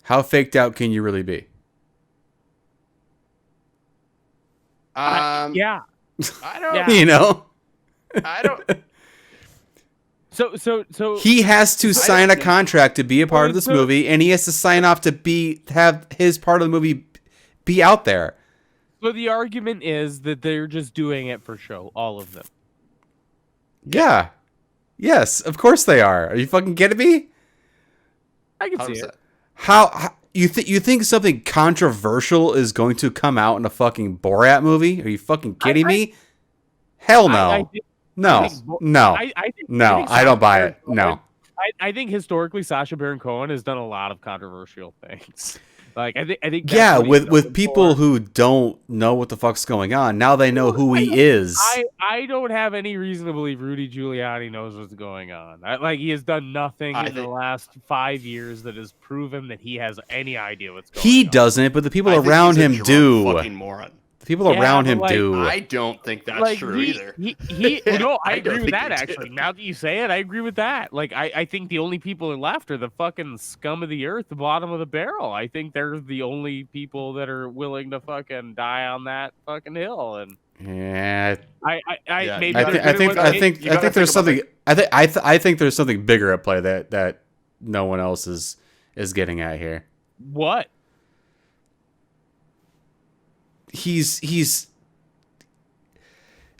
How faked out can you really be? Yeah. I don't. Yeah. You know, I don't. So he has to sign a contract to be a part of this So- movie, and he has to sign off to have his part of the movie be out there. so the argument is that they're just doing it for show, all of them. Yeah. Yes, of course they are. Are you fucking kidding me? I can see 100%. it. How you think something controversial is going to come out in a fucking Borat movie? Are you fucking kidding me? Hell no. I think- no. I think- No. I think- No, think I don't buy Sacha it. No. Baron Cohen- I think historically Sacha Baron Cohen has done a lot of controversial things. Like I think that's Yeah, what he's with known people for. who don't know what the fuck's going on. Now they know who he is. I don't have any reason to believe Rudy Giuliani knows what's going on. Like he has done nothing in the last 5 years that has proven that he has any idea what's going on. He doesn't, but the people I think around he's a him drunk do. Fucking moron. The people Yeah, around but, him like, do. I don't think that's Like true he, either. no, I I don't agree with think that they do. actually. Now that you say it, I agree with that. Like I think the only people left are the fucking scum of the earth, the bottom of the barrel. I think they're the only people that are willing to fucking die on that fucking hill. And Yeah, Yeah, maybe you I gotta- think gotta- you I gotta think there's think about, something. I think there's something bigger at play that no one else is getting at here. what? He's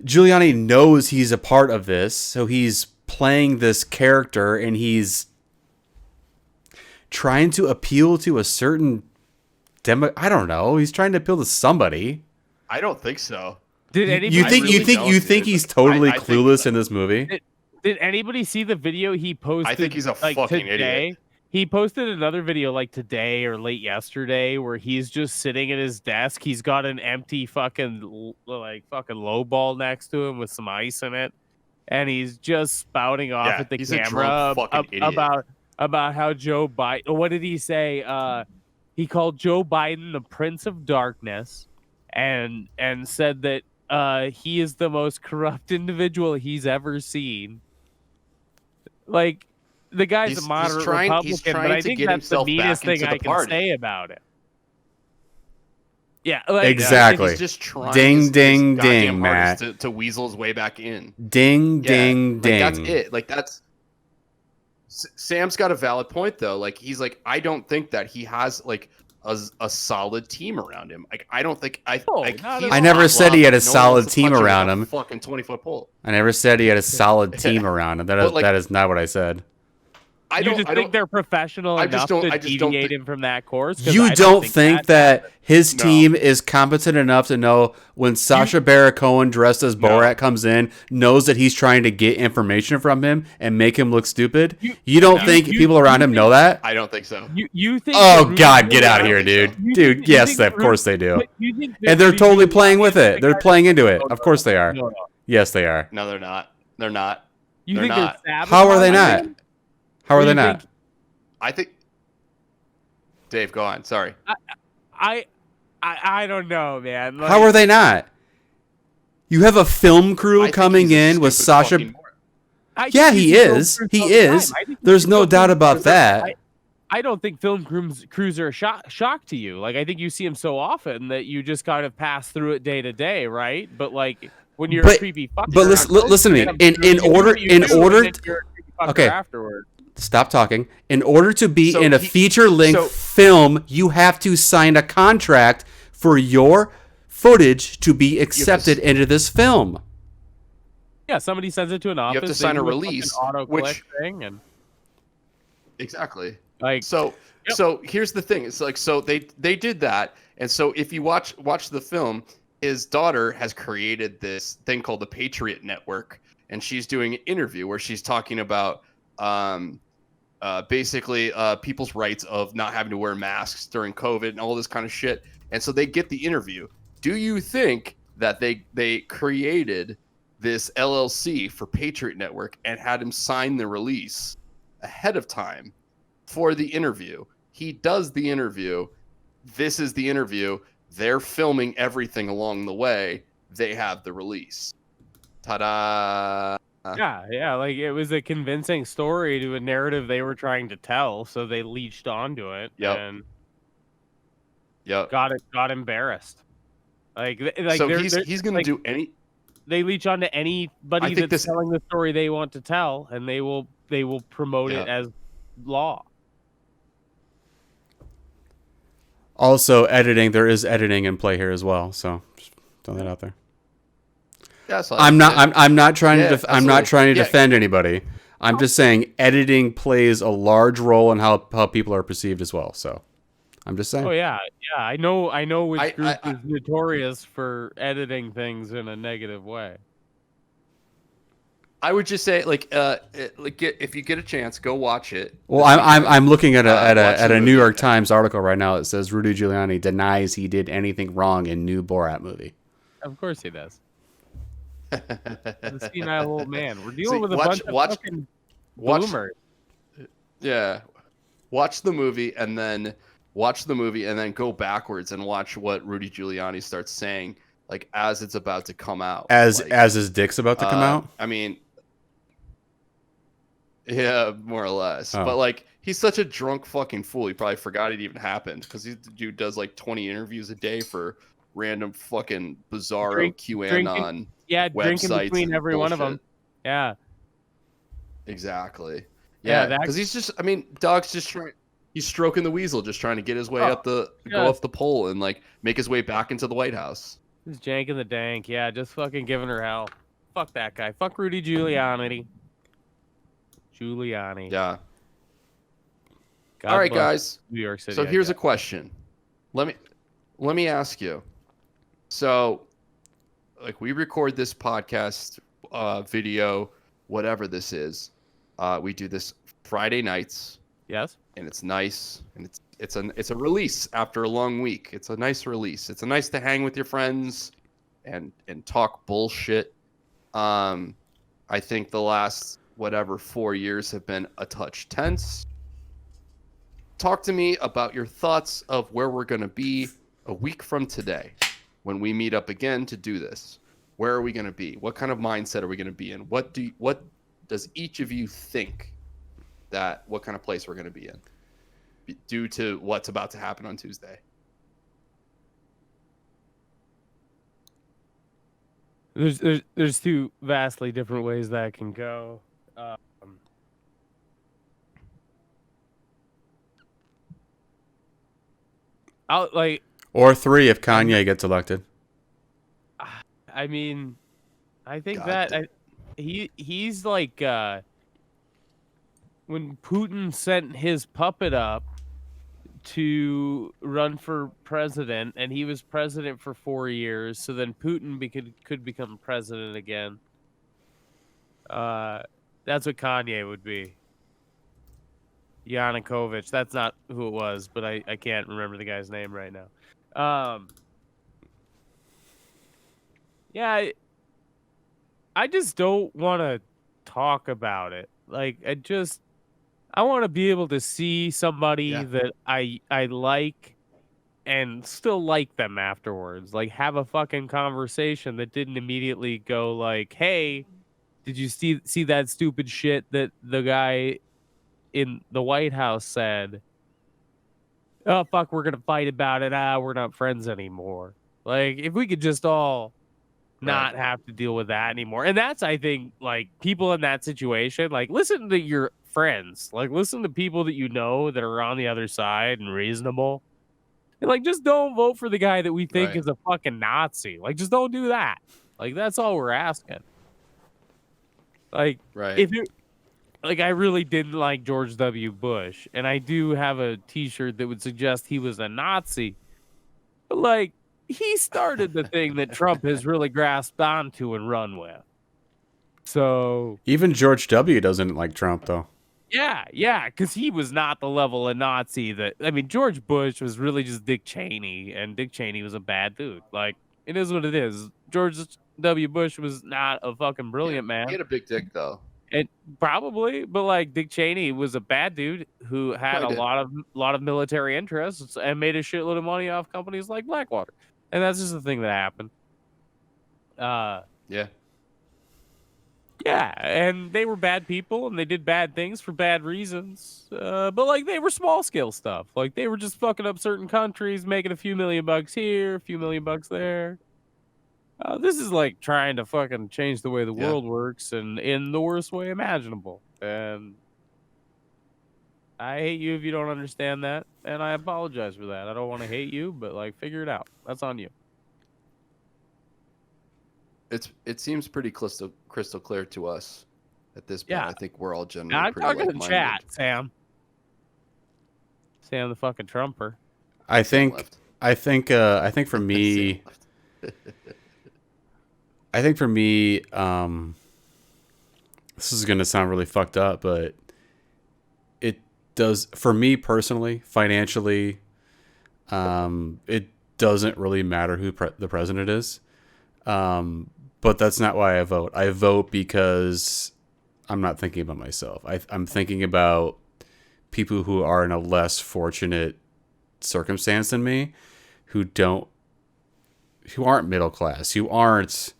Giuliani knows he's a part of this, so he's playing this character and he's trying to appeal to a certain I don't know. He's trying to appeal to somebody. I don't think so. Did anybody You think really don't, you think dude. he's totally I think clueless so. in this movie? Did anybody see the video he posted? I think he's a like, fucking today? idiot. He posted another video like today or late yesterday where he's just sitting at his desk. He's got an empty fucking low ball next to him with some ice in it, and he's just spouting off Yeah, at the he's a camera drunk fucking idiot. about how Joe Biden. What did he say? He called Joe Biden the Prince of Darkness, and said that he is the most corrupt individual he's ever seen. Like, the guy's a moderate Republican, but I think get that's the himself meanest back into thing I the can party. say about it. Yeah, like, Exactly. He's just trying Ding, his ding, goddamn ding, hardest Matt. to weasel his way back in. Ding, ding, like, ding. That's it. Like that's Sam's got a valid point though. Like he's like, I don't think that he has like a solid team around him. Like I don't think No, like, not he's at I never not said he had a Rob. No one solid wants to team punch around with a him. Fucking 20-foot pole. I never said he had a solid team around him. But, like- That is not what I said. I you don't. just I think don't. they're professional I enough just don't- to I just don't deviate think- him from that course? 'Cause You I don't think that his No. team is competent enough to know when Sacha Baron Cohen dressed as Borat comes in, knows that he's trying to get information from him and make him look stupid? You don't No. think You- people around him know that? I don't think so. You think? Oh that God, Rudy get out of Giuliani- here, dude! You Dude, think- you yes, think of course they do. But you think that And they're Rudy totally Giuliani playing with is it. the They're guy- playing into it. No, Of course they are. no. Yes, they are. No, they're not. They're not. You They're think not. they're How are they not? sabotaging? How Or are they you not? think- I think. Dave, go on. Sorry. I don't know, man. Like, How are they not? You have a film crew I think coming he's a in with stupid Sasha. fucking moron. I Yeah, think he he's going is. through He some is. time. I think There's he's no going doubt through about some- that. I don't think film crews are a shock to you. Like, I think you see them so often that you just kind of pass through it day to day, right? But like when you're a But creepy fucker, but listen to me. In and order, then you're a creepy fucker okay. afterward. Stop talking. In order to be So in a he- feature-length so- film, you have to sign a contract for your footage to be accepted into this film. Yeah, somebody sends it to an office. have to they sign a do fucking release, auto which- click thing, and Exactly. like So Yep. so here's the thing. It's like so they did that, and so if you watch the film, his daughter has created this thing called the Patriot Network, and she's doing an interview where she's talking about basically people's rights of not having to wear masks during COVID and all this kind of shit. And so they get the interview. Do you think that they created this LLC for Patriot Network and had him sign the release ahead of time for the interview? He does the interview. This is the interview. They're filming everything along the way. They have the release. Ta-da! yeah, like it was a convincing story to a narrative they were trying to tell, so they leached onto it Yep. and Yep. got embarrassed. Like So they're- he's gonna like, do any. they leech onto anybody I think that's this- telling the story they want to tell, and they will promote it Yeah. as law. Also, editing. There is editing in play here as well. So, just throw that out there. Yeah, so I'm not trying Yeah, to. I'm not absolutely. trying to Yeah. defend anybody. I'm just saying editing plays a large role in how people are perceived as well. So, I'm just saying. Oh yeah. I know which group I- is notorious for editing things in a negative way. I would just say if you get a chance, go watch it. Well, I'm looking at Watch a the New movie. York Times article right now that says Rudy Giuliani denies he did anything wrong in new Borat movie. Of course he does. The senile old man. We're dealing See, with a bunch of fucking watch- boomers. Yeah, watch the movie and then go backwards and watch what Rudy Giuliani starts saying, like as it's about to come out. As Like, his dick's about to come out. I mean, yeah, more or less. Oh. But like, he's such a drunk fucking fool. He probably forgot it even happened because the dude does like 20 interviews a day for random fucking bizarro QAnon. Yeah, drinking websites between and every one of them. bullshit. Yeah. Exactly. Yeah, Yeah, that- because he's just. I mean, Dog's just trying. He's stroking the weasel, just trying to get his way Oh, up go yeah. up the pole and like make his way back into the White House. Just janking the dank. Yeah, just fucking giving her hell. Fuck that guy. Fuck Rudy Giuliani. Yeah. God All right, bless guys. New York City. So I here's a guess. question. Let me ask you. So, like, we record this podcast, video, whatever this is. We do this Friday nights, Yes. and it's nice, and it's a release after a long week. It's a nice release. It's a nice to hang with your friends, and talk bullshit. I think the last 4 years have been a touch tense. Talk to me about your thoughts of where we're going to be a week from today when we meet up again to do this. Where are we going to be? What kind of mindset are we going to be in? What does each of you think what kind of place we're going to be in due to what's about to happen on Tuesday? There's two vastly different ways that can go. I'll like. Or 3 if Kanye gets elected. I mean, I think God that damn. he's like when Putin sent his puppet up to run for president, and he was president for 4 years. So then Putin could become president again. That's what Kanye would be. Yanukovych. That's not who it was, but I can't remember the guy's name right now. Yeah, I just don't want to talk about it. Like, I want to be able to see somebody Yeah. that I like and still like them afterwards. Like, have a fucking conversation that didn't immediately go like, "Hey, did you see that stupid shit that the guy in the White House said?" oh fuck, we're gonna fight about it. We're not friends anymore. Like if we could just all not have to deal with that anymore. And that's, I think, like people in that situation, like listen to your friends, like listen to people that you know that are on the other side and reasonable. And like just don't vote for the guy that we think Right. is a fucking Nazi. Like just don't do that. Like that's all we're asking. Like Right. if you like I really didn't like George W. Bush, and I do have a t-shirt that would suggest he was a Nazi. But like he started the thing that Trump has really grasped onto and run with. So Even George W. doesn't like Trump, though. yeah, because he was not the level of Nazi that I mean, George Bush was really just Dick Cheney, and Dick Cheney was a bad dude. Like, it is what it is. George W. Bush was not a fucking brilliant man. He had a big dick though. And probably, but like Dick Cheney was a bad dude who had a lot of military interests and made a shitload of money off companies like Blackwater. And that's just the thing that happened. Yeah. Yeah, and they were bad people and they did bad things for bad reasons. But like they were small scale stuff. Like they were just fucking up certain countries, making a few $1,000,000 here, a few $1,000,000 there. This is like trying to fucking change the way the world works and in the worst way imaginable. And I hate you if you don't understand that, and I apologize for that. I don't want to hate you, but like figure it out. That's on you. It seems pretty crystal clear to us at this point. Yeah. I think we're all generally Now, I'm pretty talking to like-minded. chat, Sam. Sam the fucking Trumper. I think for me, this is gonna sound really fucked up, but it does for me personally, financially. It doesn't really matter who the president is, but that's not why I vote. I vote because I'm not thinking about myself. I'm thinking about people who are in a less fortunate circumstance than me, who aren't middle class, who aren't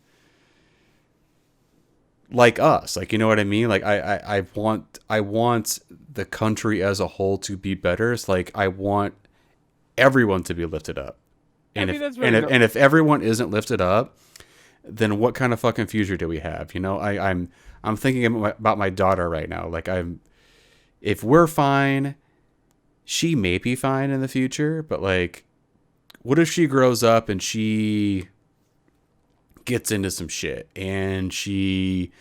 like us. Like, you know what I mean? Like I want the country as a whole to be better. It's like I want everyone to be lifted up. And if everyone isn't lifted up, then what kind of fucking future do we have? You know, I'm thinking about my daughter right now. Like if we're fine, she may be fine in the future, but like, what if she grows up and she gets into some shit and she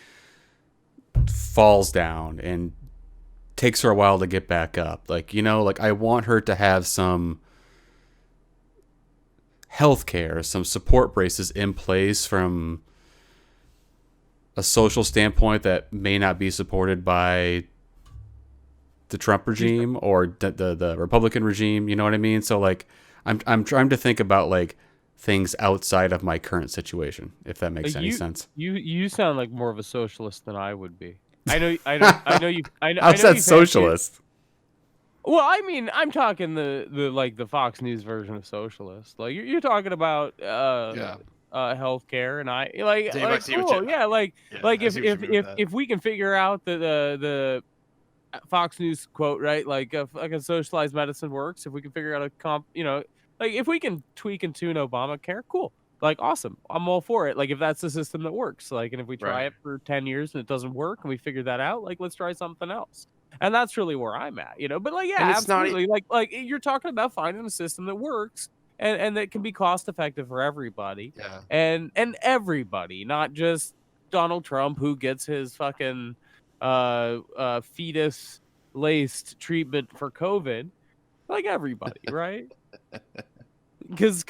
falls down and takes her a while to get back up? Like, you know, like I want her to have some healthcare, some support braces in place from a social standpoint that may not be supported by the Trump regime or the Republican regime. You know what I mean? So like, I'm trying to think about like things outside of my current situation, if that makes any sense. You sound like more of a socialist than I would be. I know you. How's that socialist? Well, I mean, I'm talking the Fox News version of socialist. Like you're talking about healthcare, and I like Dave, like I see what cool, you- yeah, like Yeah, like I see what you mean with that. if we can figure out the Fox News quote, right, like a socialized medicine works. If we can figure out like if we can tweak and tune Obamacare, cool. Like awesome, I'm all for it. Like if that's the system that works, like, and if we try it for 10 years and it doesn't work and we figure that out, like let's try something else. And that's really where I'm at, you know. But like, yeah, And it's absolutely. Like you're talking about finding a system that works and that can be cost effective for everybody. Yeah. And everybody, not just Donald Trump, who gets his fucking fetus laced treatment for COVID. Like everybody, right? Because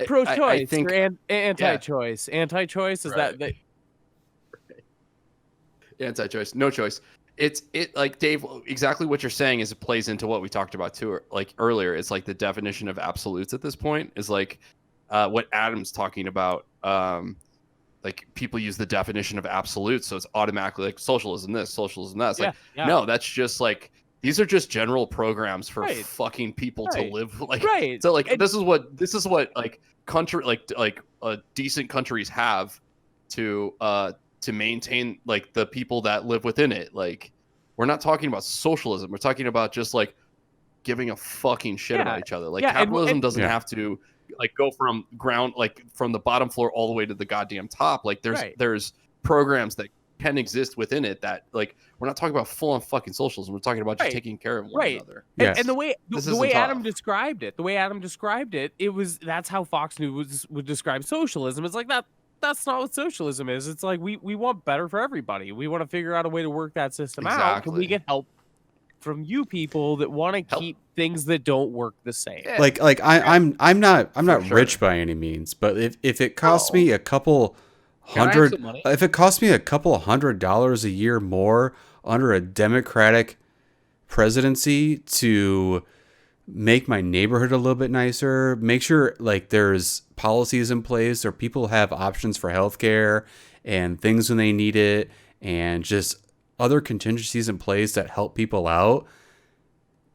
pro-choice or anti-choice. Anti-choice is that anti-choice, no choice. It's like Dave, exactly what you're saying is it plays into what we talked about too, like earlier. It's like the definition of absolutes at this point is like what Adam's talking about. Like people use the definition of absolutes, so it's automatically like socialism this, socialism that. It's like no, that's just like these are just general programs for fucking people to live like. So like this is what like country like decent countries have to maintain like the people that live within it. Like we're not talking about socialism. We're talking about just like giving a fucking shit Yeah. about each other. Like Yeah, capitalism and- doesn't Yeah. have to like go from ground, like from the bottom floor all the way to the goddamn top. Like Right. there's programs that can exist within it that, like, we're not talking about full on fucking socialism. We're talking about just Right. taking care of one Right. another. Yes. And the way This the way isn't Adam tough. described it, it was that's how Fox News would describe socialism. It's like that's not what socialism is. It's like we want better for everybody. We want to figure out a way to work that system out. Can we Exactly. get help from you people that want to Help. keep things that don't work the same? Yeah. Like I'm not sure. rich by any means, but if it costs No. me a couple Can I have hundred, some money? if it costs me a couple $100 a year more under a Democratic presidency to make my neighborhood a little bit nicer, make sure like there's policies in place or people have options for healthcare and things when they need it, and just other contingencies in place that help people out,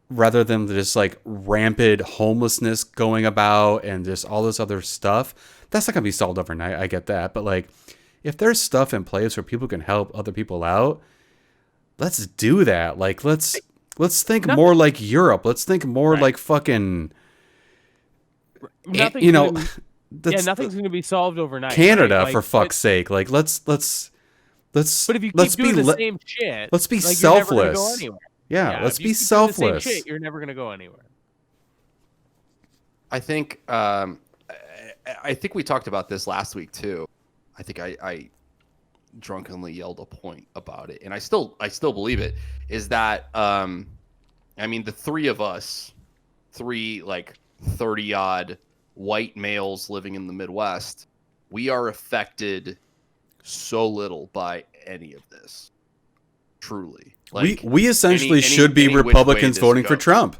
rather than just like rampant homelessness going about and just all this other stuff. That's not gonna be solved overnight. I get that, but like, if there's stuff in place where people can help other people out, let's do that. Like, let's think more like Europe. Let's think more Right. like fucking, Nothing's you know, gonna be- that's nothing's going to be solved overnight. Canada, right? for fuck's sake. Like, let's But if you let's keep doing be the same shit, let's be like, you're never gonna go selfless. anywhere. Yeah, let's if be you keep doing the same selfless. shit, you're never going to go anywhere. I think we talked about this last week too. I think I drunkenly yelled a point about it, and I still believe it. Is that I mean, the three of us, like 30 odd white males living in the Midwest, we are affected so little by any of this. Truly, like we essentially any- should be any which way Republicans this voting for goes. Trump.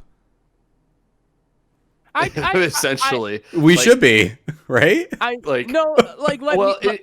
essentially, We like, should be, right? like no, like let well, me,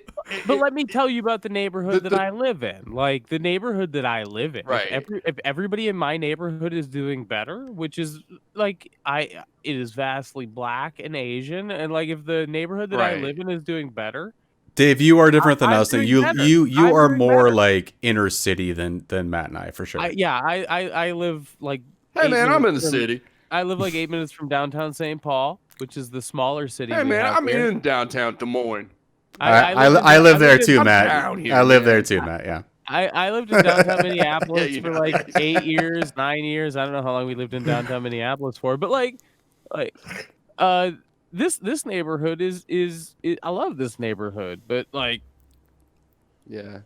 but let me tell you about the neighborhood that I live in. Like the neighborhood that I live in, Right. If everybody in my neighborhood is doing better, which is like it is vastly black and Asian, and like if the neighborhood that I Right. live in is doing better, Dave, you are different than I'm us, and doing you better. you I'm are doing more better. like inner city than Matt and I, for sure. I live like hey 8 man, I'm in the minutes from- city. I live like 8 minutes from downtown St. Paul, which is the smaller city. Hey we man, have I'm here. in downtown Des Moines. I live there too, I'm Matt. down here, I live man. there too, Matt. Yeah. I lived in downtown Minneapolis you for know. like 8 years, 9 years. I don't know how long we lived in downtown Minneapolis for, but like this neighborhood is I love this neighborhood, but like Yeah.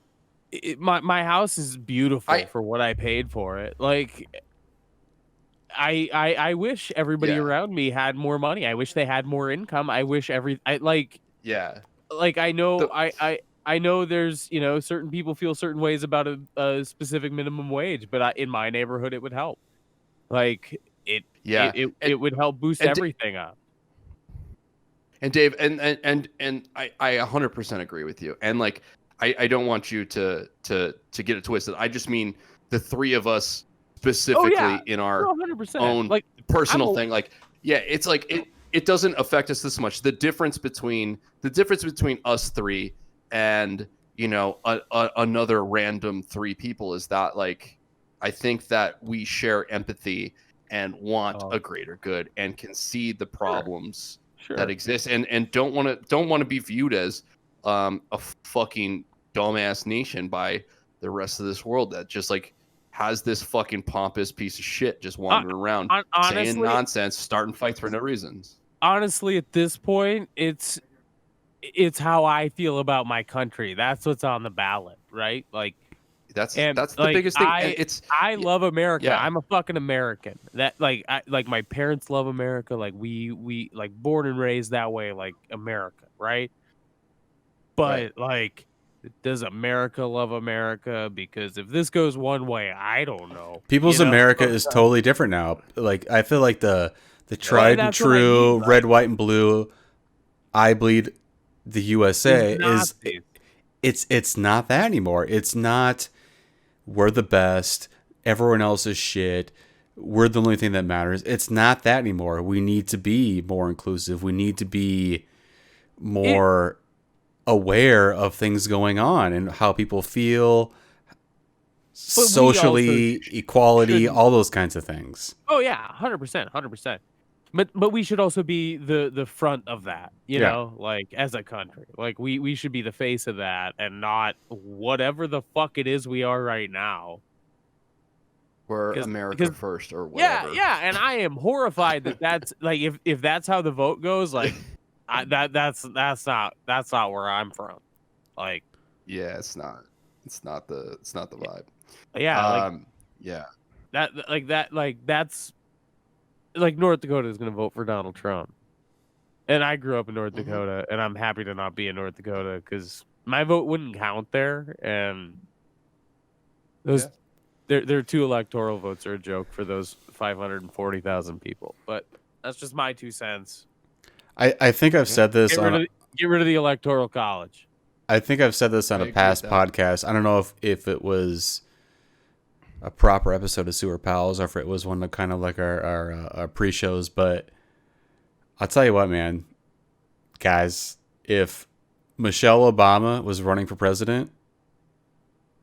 my house is beautiful I- for what I paid for it. Like I wish everybody Yeah. around me had more money. I wish they had more income. I wish Yeah. I know The- I know there's certain people feel certain ways about a specific minimum wage, but in my neighborhood it would help. Like Yeah. it would help boost and everything up. And Dave, and I 100% agree with you. And like, I don't want you to get it twisted. I just mean the three of us specifically in our 100%. own Like personal I'm a- thing. Like, yeah, it's like it doesn't affect us this much. The difference between us three and another random three people is that, like, I think that we share empathy and want a greater good and can see the problems sure. that exist and don't want to be viewed as a fucking dumbass nation by the rest of this world that just like has this fucking pompous piece of shit just wandering around saying honestly, nonsense, starting fights for no reasons. honestly, at this point, it's how I feel about my country. That's what's on the ballot, right? Like That's And, the like, biggest thing. And it's I love America. yeah. I'm a fucking American. That like my parents love America. Like we like born and raised that way, like America, right? But like, does America love America? Because if this goes one way, I don't know. People's You know? America is totally different now. Like, I feel like the tried and that's what I true mean, right? red, white, and blue, I bleed the USA It's is Nazis. it's not that anymore. It's not we're the best, everyone else is shit, we're the only thing that matters. It's not that anymore. We need to be more inclusive. We need to be more aware of things going on and how people feel. socially, equality, shouldn't- all those kinds of things. Oh yeah, 100%, 100%. But we should also be the front of that, you Yeah. know, like as a country. Like we should be the face of that and not whatever the fuck it is we are right now. We're 'Cause- America because- first or Yeah, whatever. yeah, and I am horrified that that's like if that's how the vote goes, like that's not where I'm from. Like Yeah, it's not the vibe. yeah, Yeah. that's like North Dakota is going to vote for Donald Trump. And I grew up in North Dakota, and I'm happy to not be in North Dakota because my vote wouldn't count there. And those, their 2 electoral votes are a joke for those 540,000 people. But that's just my 2 cents. I think I've said this Get rid of the electoral college. I think I've said this on I a agree past with that. podcast. I don't know if it was a proper episode of Sewer Pals or if it was one of kind of like our pre-shows, but I'll tell you what, man, guys, if Michelle Obama was running for president,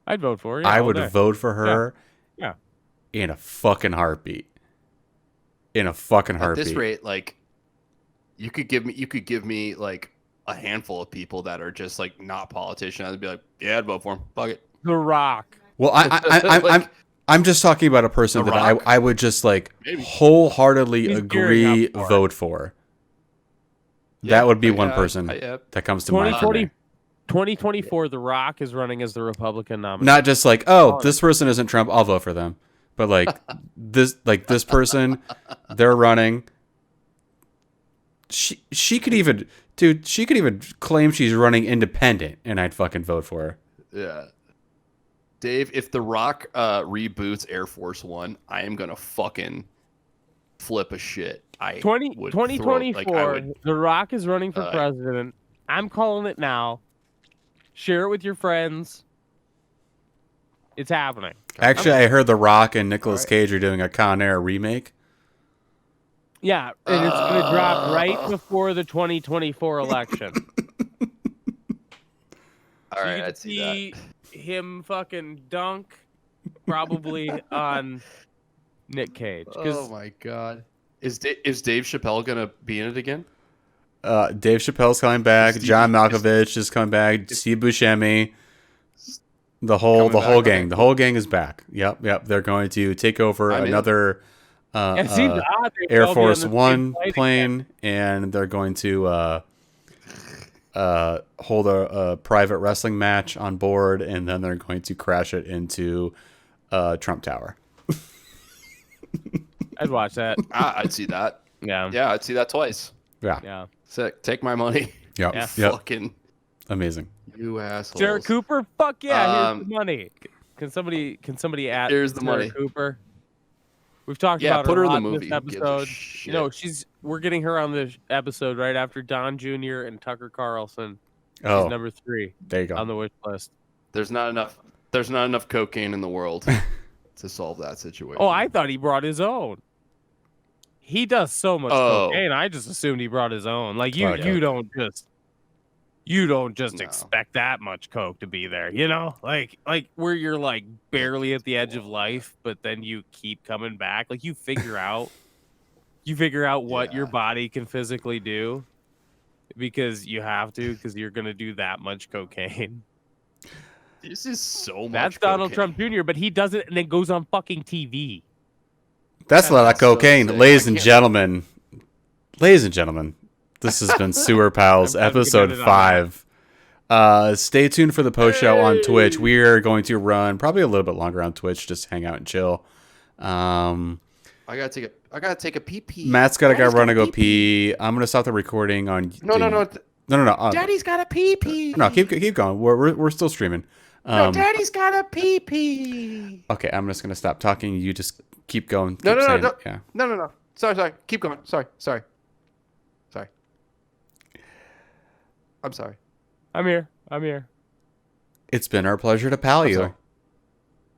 I'd vote for her. I all would day. vote for her Yeah. in a fucking heartbeat. In a fucking At heartbeat. this rate, like you could give me like a handful of people that are just like not politicians. I'd be like, yeah, I'd vote for him. Fuck it. The Rock. Well, I'm just talking about a person The that Rock? I would just like Maybe. wholeheartedly He's agree gearing up for it. vote for. Yeah, That would be one yeah, person yeah. that comes to mind for me. 2024, The Rock is running as the Republican nominee. Not just like, oh, this person isn't Trump, I'll vote for them. But like this person, they're running. She could even claim she's running independent and I'd fucking vote for her. Yeah. Dave, if The Rock reboots Air Force One, I am gonna fucking flip a shit. 2024, The Rock is running for president. I'm calling it now. Share it with your friends. It's happening. Actually, I heard The Rock and Nicolas Cage are doing a Con Air remake. Yeah, and it's going to drop right before the 2024 election. All right, You I'd can see that. him fucking dunk probably on Nick Cage. 'Cause Oh my god. Is Dave Chappelle gonna be in it again? Dave Chappelle's coming back. Steve- John Malkovich is coming back. Steve Buscemi. The whole Coming gang. back, okay, The whole gang is back. Yep. They're going to take over I'm in. another it seems odd they Air all be on Force the same One flight plane, and they're going to hold a private wrestling match on board, and then they're going to crash it into Trump Tower. I'd watch that. I'd see that. Yeah. Yeah, I'd see that twice. Yeah. Yeah. Sick. Take my money. Yep. Yeah. Yep. Fucking Amazing. you assholes. Jared Cooper? Fuck yeah, here's Um, the money. Can somebody add Here's the Jared money. Cooper? We've talked Yeah, about put her her a in the lot movie. this Who gives a episode. shit? You know, we're getting her on this episode right after Don Jr. and Tucker Carlson. She's Oh, number 3 there you on go. the wish list. There's not enough cocaine in the world to solve that situation. Oh, I thought he brought his own. He does so much Oh. cocaine. I just assumed he brought his own. Like Fuck. you don't just No. expect that much coke to be there, you know? Like where you're like barely at the edge of life, but then you keep coming back. Like you figure out what your Yeah. body can physically do because you have to, because you're gonna do that much cocaine. This is so much. That's Donald cocaine. Trump Jr., but he does it and then goes on fucking TV. That's a lot of That's so cocaine, sick. ladies I and can't- gentlemen. Ladies and gentlemen, this has been Sewer Pals, I'm glad we could episode end it on 5. Stay tuned for the post show on Twitch. We are going to run probably a little bit longer on Twitch, just hang out and chill. I gotta take a pee pee. Matt's got to run and go pee. I'm gonna stop the recording on. No. No. Daddy's got a pee pee. No, keep going. We're still streaming. No, Daddy's got a pee pee. Okay, I'm just gonna stop talking. You just keep going. No, keep no, saying no, it. Yeah. No. Sorry. Keep going. Sorry. I'm sorry. I'm here. It's been our pleasure to pal I'm you. sorry.